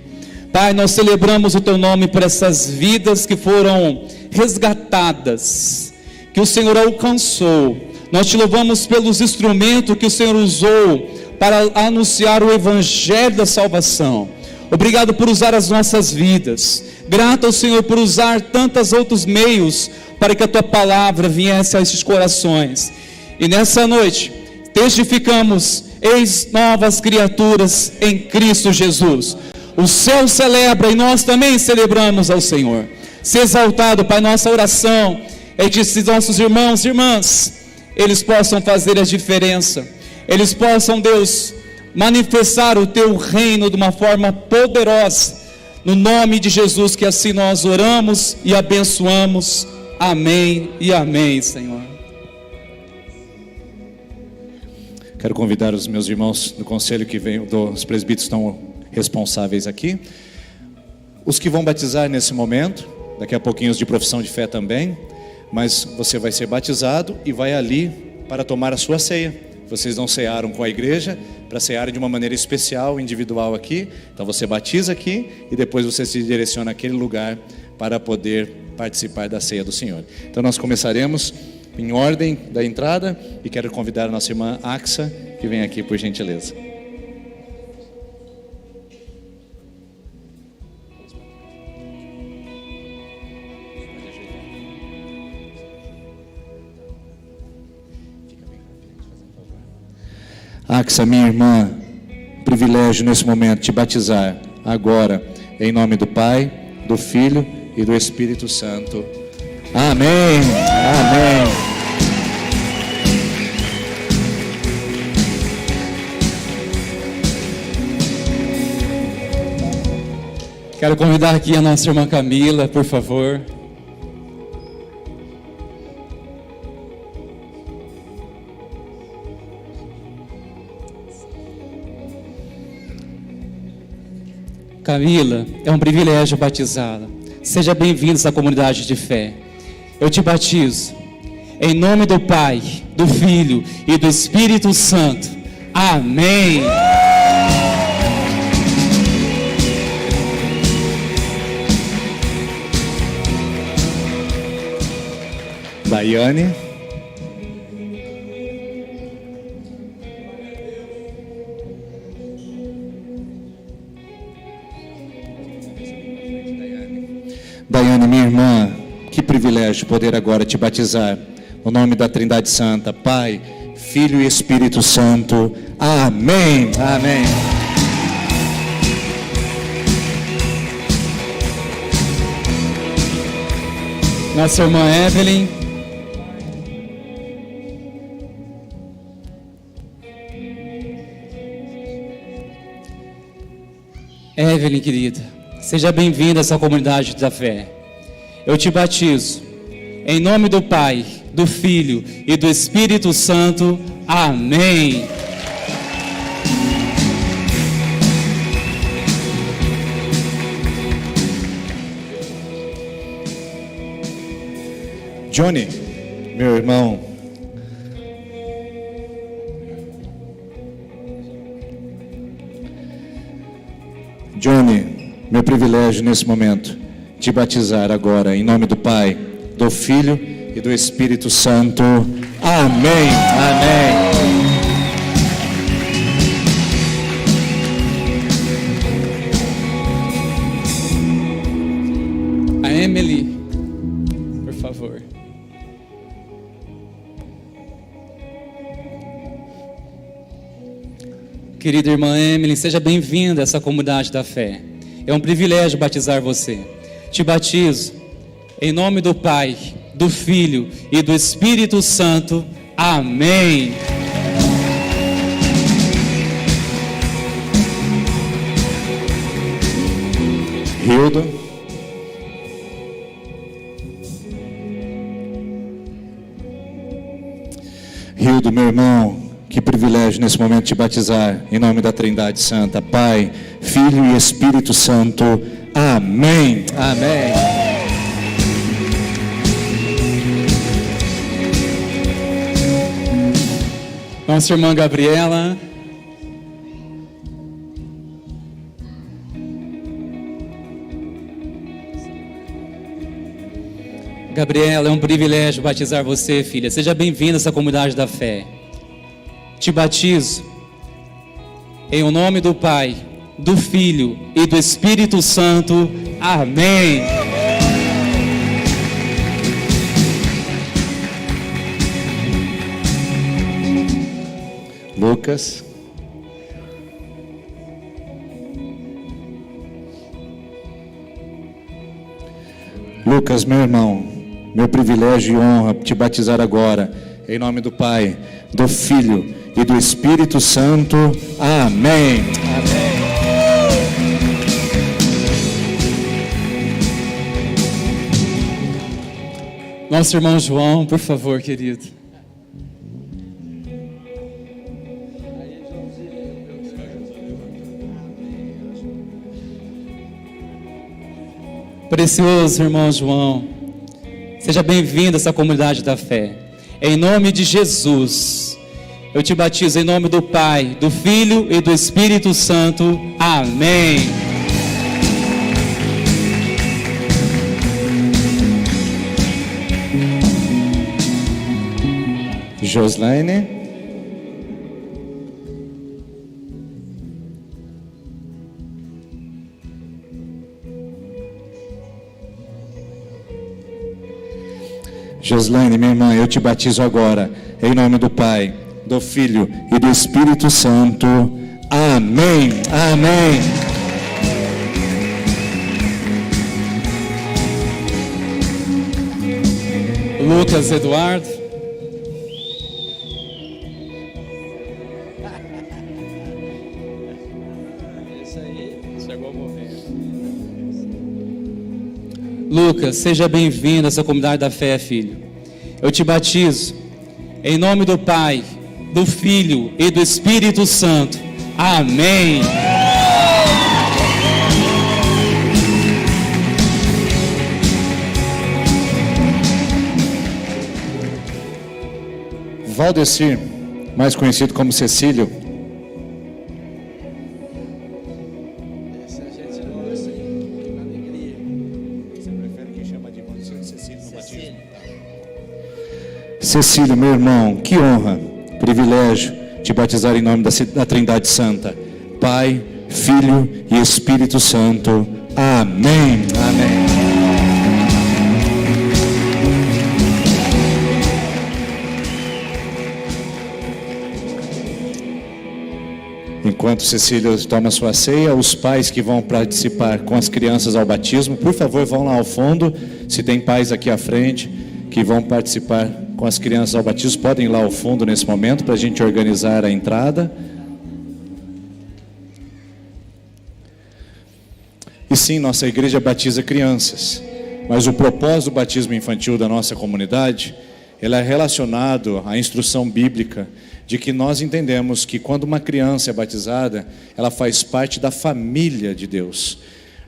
Pai, nós celebramos o Teu nome por essas vidas que foram resgatadas, que o Senhor alcançou. Nós te louvamos pelos instrumentos que o Senhor usou para anunciar o Evangelho da salvação. Obrigado por usar as nossas vidas. Grato ao Senhor por usar tantos outros meios para que a Tua palavra viesse a esses corações. E nessa noite, testificamos: eis novas criaturas em Cristo Jesus. O céu celebra e nós também celebramos ao Senhor. ser exaltado. Pai, nossa oração é que esses nossos irmãos e irmãs, eles possam fazer a diferença, eles possam, Deus, manifestar o Teu reino de uma forma poderosa, no nome de Jesus, que assim nós oramos e abençoamos. Amém e amém, Senhor. Quero convidar os meus irmãos do conselho que vem, os presbíteros estão responsáveis aqui, os que vão batizar nesse momento, daqui a pouquinho os de profissão de fé também, mas você vai ser batizado e vai ali para tomar a sua ceia. Vocês não cearam com a igreja, para cear de uma maneira especial, individual aqui. Então você batiza aqui e depois você se direciona àquele lugar para poder participar da ceia do Senhor. Então nós começaremos em ordem da entrada e quero convidar a nossa irmã Axa, que vem aqui por gentileza. Axa, minha irmã, privilégio nesse momento te batizar agora, em nome do Pai, do Filho e do Espírito Santo. Amém, amém. Quero convidar aqui a nossa irmã Camila, por favor. Camila, é um privilégio batizá-la. Seja bem-vinda a essa comunidade de fé. Eu te batizo em nome do Pai, do Filho e do Espírito Santo. Amém. Daiane. Daiane, minha irmã, que privilégio poder agora te batizar no nome da Trindade Santa, Pai, Filho e Espírito Santo. Amém, amém. Nossa irmã Evelyn. Evelyn, querida, seja bem-vinda a essa comunidade da fé. Eu te batizo em nome do Pai, do Filho e do Espírito Santo. Amém. Johnny, meu irmão, Johnny, meu privilégio nesse momento, te batizar agora, em nome do Pai, do Filho e do Espírito Santo. Amém, amém. A Emily, por favor. Querida irmã Emily, seja bem-vinda a essa comunidade da fé. É um privilégio batizar você. Te batizo em nome do Pai, do Filho e do Espírito Santo. Amém. Hildo. Hildo, meu irmão, que privilégio nesse momento te batizar em nome da Trindade Santa, Pai, Filho e Espírito Santo. Amém. Amém. Nossa irmã Gabriela. Gabriela, é um privilégio batizar você, filha. Seja bem-vinda a essa comunidade da fé. Te batizo em nome do Pai, do Filho e do Espírito Santo. Amém. Lucas. Lucas, meu irmão, meu privilégio e honra te batizar agora, em nome do Pai, do Filho e do Espírito Santo. Amém. Amém. Nosso irmão João, por favor, querido. Precioso irmão João, seja bem-vindo a essa comunidade da fé. Em nome de Jesus, eu te batizo em nome do Pai, do Filho e do Espírito Santo. Amém. Joslaine. Joslaine, minha irmã, eu te batizo agora, em nome do Pai, do Filho e do Espírito Santo. Amém. Amém. Lucas Eduardo. Lucas, seja bem-vindo a essa comunidade da fé, filho. Eu te batizo em nome do Pai, do Filho e do Espírito Santo. Amém. Valdecir, mais conhecido como Cecílio. Cecílio, meu irmão, que honra, privilégio te batizar em nome da Trindade Santa, Pai, Filho e Espírito Santo. Amém. Amém. Enquanto Cecília toma sua ceia, os pais que vão participar com as crianças ao batismo, por favor, vão lá ao fundo. Se tem pais aqui à frente que vão participar com as crianças ao batismo, podem ir lá ao fundo nesse momento para a gente organizar a entrada. E sim, nossa igreja batiza crianças, mas o propósito do batismo infantil da nossa comunidade, ele é relacionado à instrução bíblica de que nós entendemos que quando uma criança é batizada, ela faz parte da família de Deus.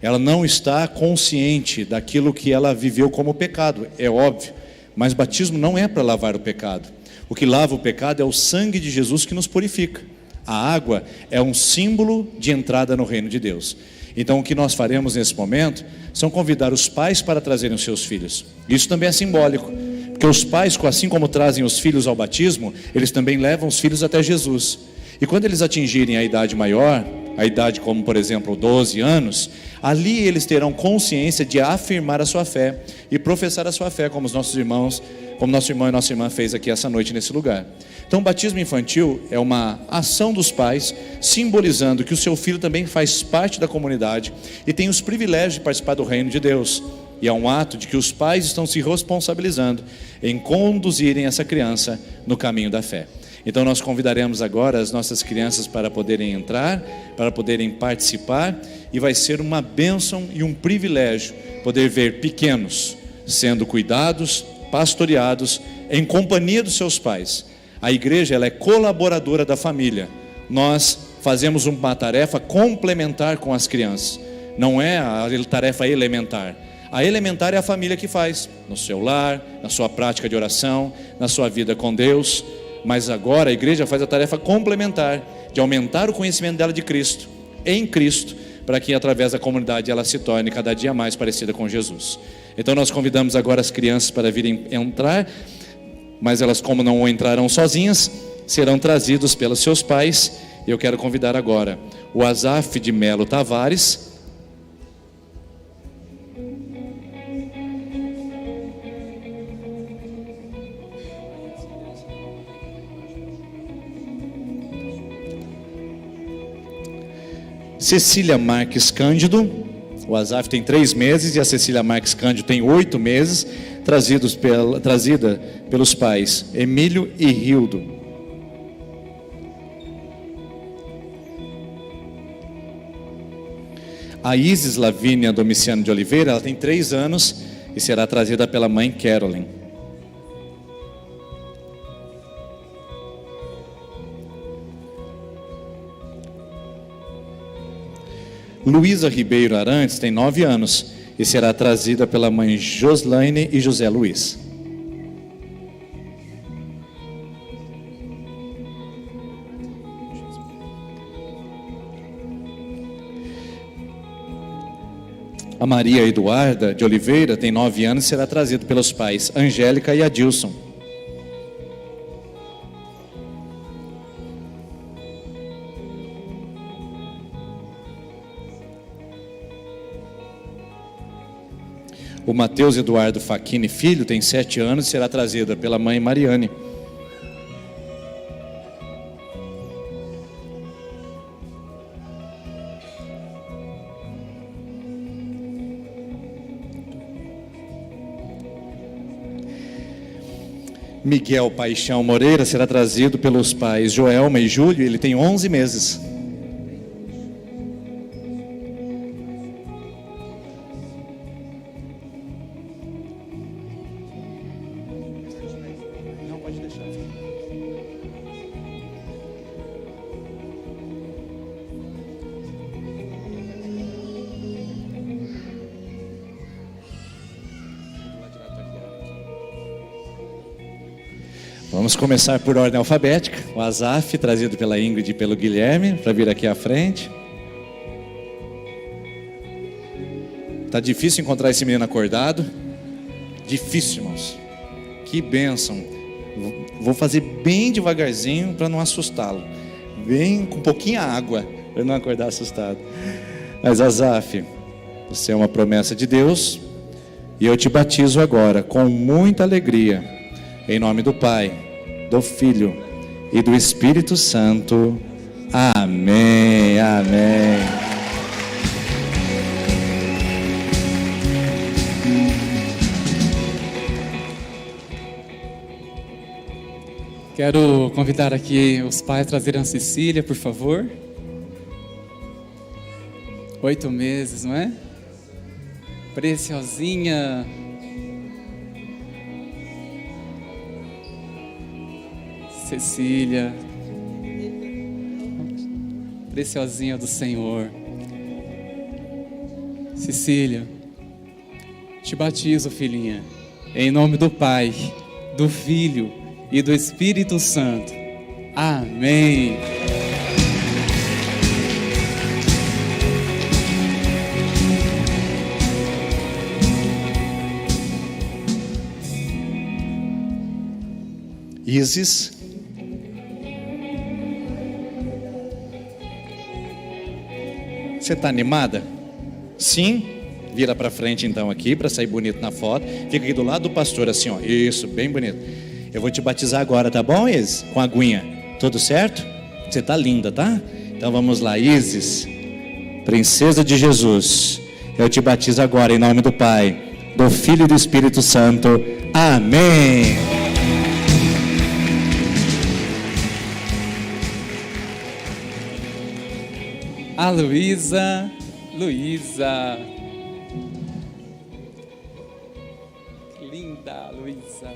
Ela não está consciente daquilo que ela viveu como pecado, é óbvio. Mas batismo não é para lavar o pecado. O que lava o pecado é o sangue de Jesus que nos purifica. A água é um símbolo de entrada no reino de Deus. Então o que nós faremos nesse momento são convidar os pais para trazerem os seus filhos. Isso também é simbólico, porque os pais, assim como trazem os filhos ao batismo, eles também levam os filhos até Jesus. E quando eles atingirem a idade maior, a idade como por exemplo 12 anos, ali eles terão consciência de afirmar a sua fé e professar a sua fé, como os nossos irmãos, como nosso irmão e nossa irmã fez aqui essa noite nesse lugar. Então o batismo infantil é uma ação dos pais, simbolizando que o seu filho também faz parte da comunidade e tem os privilégios de participar do reino de Deus. E é um ato de que os pais estão se responsabilizando em conduzirem essa criança no caminho da fé. Então nós convidaremos agora as nossas crianças para poderem entrar, para poderem participar, e vai ser uma bênção e um privilégio poder ver pequenos sendo cuidados, pastoreados, em companhia dos seus pais. A igreja, ela é colaboradora da família. Nós fazemos uma tarefa complementar com as crianças, não é a tarefa elementar. A elementar é a família que faz, no seu lar, na sua prática de oração, na sua vida com Deus. Mas agora a igreja faz a tarefa complementar de aumentar o conhecimento dela de Cristo, em Cristo, para que através da comunidade ela se torne cada dia mais parecida com Jesus. Então nós convidamos agora as crianças para virem entrar, mas elas, como não entrarão sozinhas, serão trazidos pelos seus pais. Eu quero convidar agora o Azaf de Melo Tavares, Cecília Marques Cândido, O Azaf tem 3 meses e a Cecília Marques Cândido tem 8 meses, trazida pelos pais Emílio e Rildo. A Isis Lavínia Domiciano de Oliveira, ela tem 3 anos e será trazida pela mãe Carolyn. Luísa Ribeiro Arantes tem 9 anos e será trazida pela mãe Joslaine e José Luiz. A Maria Eduarda de Oliveira tem 9 anos e será trazida pelos pais Angélica e Adilson. O Mateus Eduardo Facchini Filho tem 7 anos e será trazida pela mãe Mariane. Miguel Paixão Moreira será trazido pelos pais Joelma e Júlio, ele tem 11 meses. Não, pode deixar. Vamos começar por ordem alfabética. O Azaf, trazido pela Ingrid e pelo Guilherme, para vir aqui à frente. Tá difícil encontrar esse menino acordado. Difícil, irmãos. Que bênção. Vou fazer bem devagarzinho para não assustá-lo. Bem com pouquinha água, para ele não acordar assustado. Mas Azaf, você é uma promessa de Deus. E eu te batizo agora com muita alegria. Em nome do Pai, do Filho e do Espírito Santo. Amém, amém. Quero convidar aqui os pais a trazerem a Cecília, por favor. 8 meses, não é? Preciosinha. Cecília, preciosinha do Senhor. Cecília, te batizo, filhinha, em nome do Pai, do Filho e do Espírito Santo. Amém. Isis, você está animada? Sim? Vira para frente então aqui para sair bonito na foto. Fica aqui do lado do pastor assim, ó. Isso, bem bonito. Eu vou te batizar agora, tá bom, Isis? Com a aguinha. Tudo certo? Você tá linda, tá? Então vamos lá, Isis, princesa de Jesus. Eu te batizo agora em nome do Pai, do Filho e do Espírito Santo. Amém. A Luísa, linda Luísa,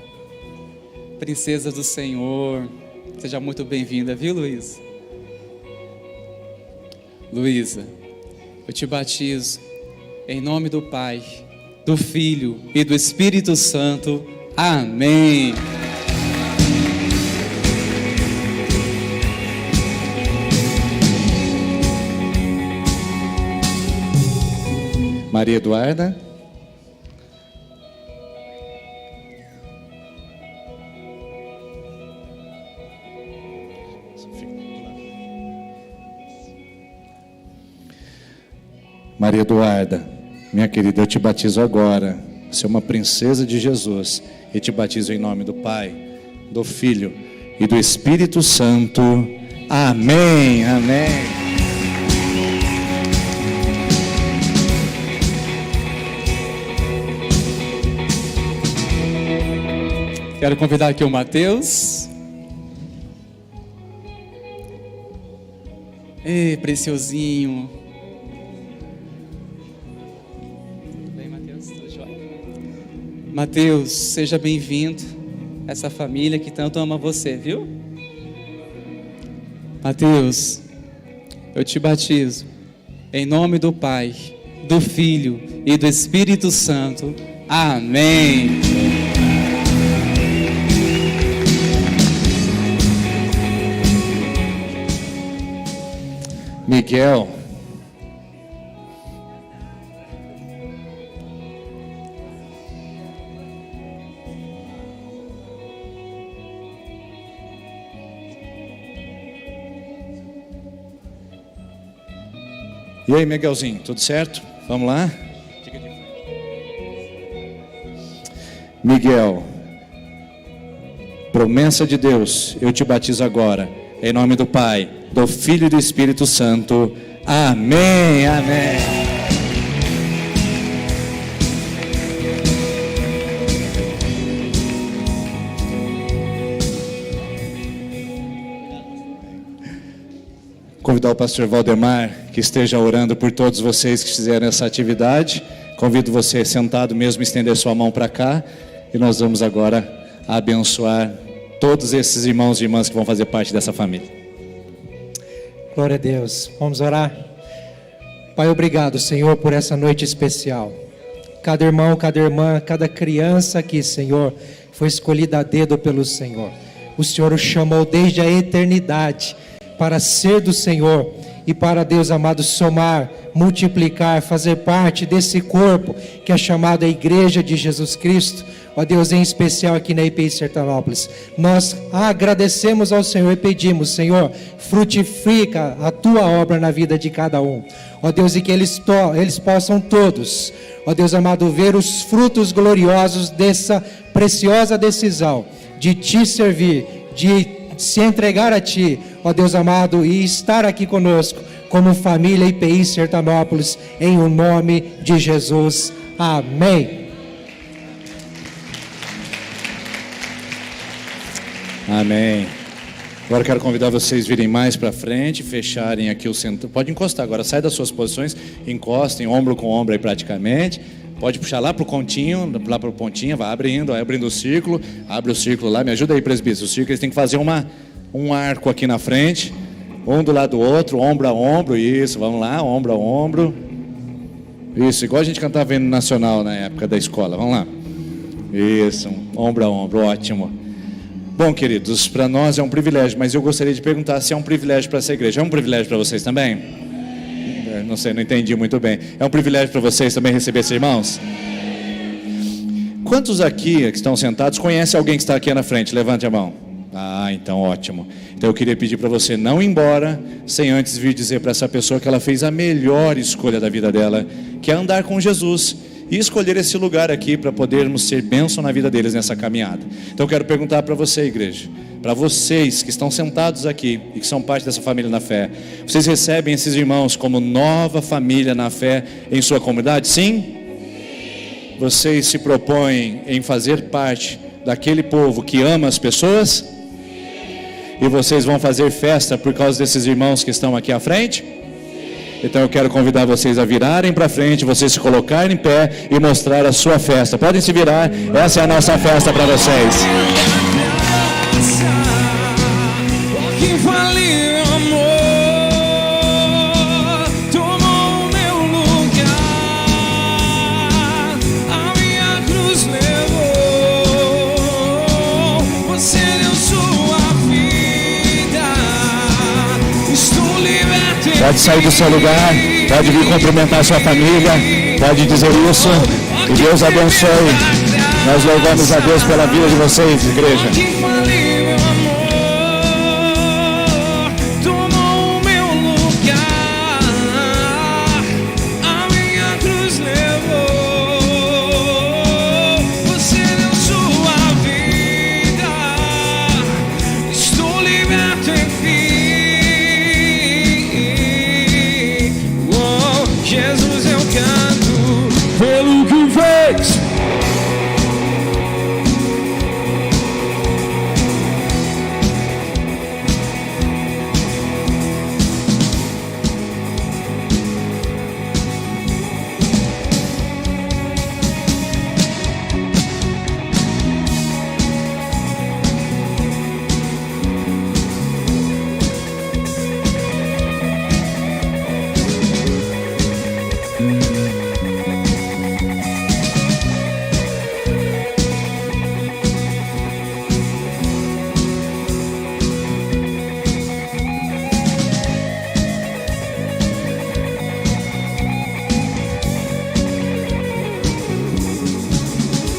princesa do Senhor, seja muito bem-vinda, viu, Luísa? Luísa, eu te batizo em nome do Pai, do Filho e do Espírito Santo. Amém. Maria Eduarda. Maria Eduarda, minha querida, eu te batizo agora. Você é uma princesa de Jesus. E te batizo em nome do Pai, do Filho e do Espírito Santo. Amém, amém. Quero convidar aqui o Mateus. Ei, preciosinho. Tudo bem, Mateus? Tudo jóia? Mateus, seja bem-vindo a essa família que tanto ama você, viu? Mateus, eu te batizo em nome do Pai, do Filho e do Espírito Santo. Amém. Miguel. E aí, Miguelzinho, tudo certo? Vamos lá? Miguel, promessa de Deus, eu te batizo agora, em nome do Pai, do Filho e do Espírito Santo. Amém, amém. Convidar o pastor Valdemar que esteja orando por todos vocês que fizeram essa atividade. Convido você sentado mesmo, estender sua mão para cá, e nós vamos agora abençoar todos esses irmãos e irmãs que vão fazer parte dessa família. Glória a Deus. Vamos orar. Pai, obrigado, Senhor, por essa noite especial. Cada irmão, cada irmã, cada criança aqui, Senhor, foi escolhida a dedo pelo Senhor. O Senhor o chamou desde a eternidade para ser do Senhor e para, Deus amado, somar, multiplicar, fazer parte desse corpo que é chamado a Igreja de Jesus Cristo. Ó Deus, em especial aqui na IPI Sertanópolis, nós agradecemos ao Senhor e pedimos, Senhor, frutifica a Tua obra na vida de cada um. Ó Deus, e que eles possam todos, ó Deus amado, ver os frutos gloriosos dessa preciosa decisão de Te servir, de se entregar a Ti, ó Deus amado, e estar aqui conosco como família IPI Sertanópolis, em o nome de Jesus. Amém. Amém. Agora quero convidar vocês a virem mais para frente, fecharem aqui o centro. Pode encostar agora, sai das suas posições, encostem ombro com ombro aí praticamente. Pode puxar lá para o continho, lá para o pontinho, vai abrindo o círculo, abre o círculo lá, me ajuda aí, presbítero. O círculo, eles têm que fazer um arco aqui na frente, um do lado do outro, ombro a ombro, isso, vamos lá, ombro a ombro. Isso, igual a gente cantava hino nacional na época da escola, vamos lá. Isso, ombro a ombro, ótimo. Bom, queridos, para nós é um privilégio, mas eu gostaria de perguntar se é um privilégio para essa igreja. É um privilégio para vocês também? Não sei, não entendi muito bem. É um privilégio para vocês também receber esses irmãos? Quantos aqui que estão sentados conhecem alguém que está aqui na frente? Levante a mão. Ah, então ótimo. Então eu queria pedir para você não ir embora sem antes vir dizer para essa pessoa que ela fez a melhor escolha da vida dela, que é andar com Jesus e escolher esse lugar aqui para podermos ser bênção na vida deles nessa caminhada. Então eu quero perguntar para você, igreja, para vocês que estão sentados aqui e que são parte dessa família na fé, vocês recebem esses irmãos como nova família na fé em sua comunidade? Sim? Vocês se propõem em fazer parte daquele povo que ama as pessoas? E vocês vão fazer festa por causa desses irmãos que estão aqui à frente? Então eu quero convidar vocês a virarem para frente, vocês se colocarem em pé e mostrar a sua festa. Podem se virar, essa é a nossa festa para vocês. Que valeu amor, tomou o meu lugar, a minha cruz levou, você deu sua vida, estou liberto. Pode sair do seu lugar, pode vir cumprimentar a sua família, pode dizer isso, e Deus abençoe. Nós louvamos a Deus pela vida de vocês, igreja.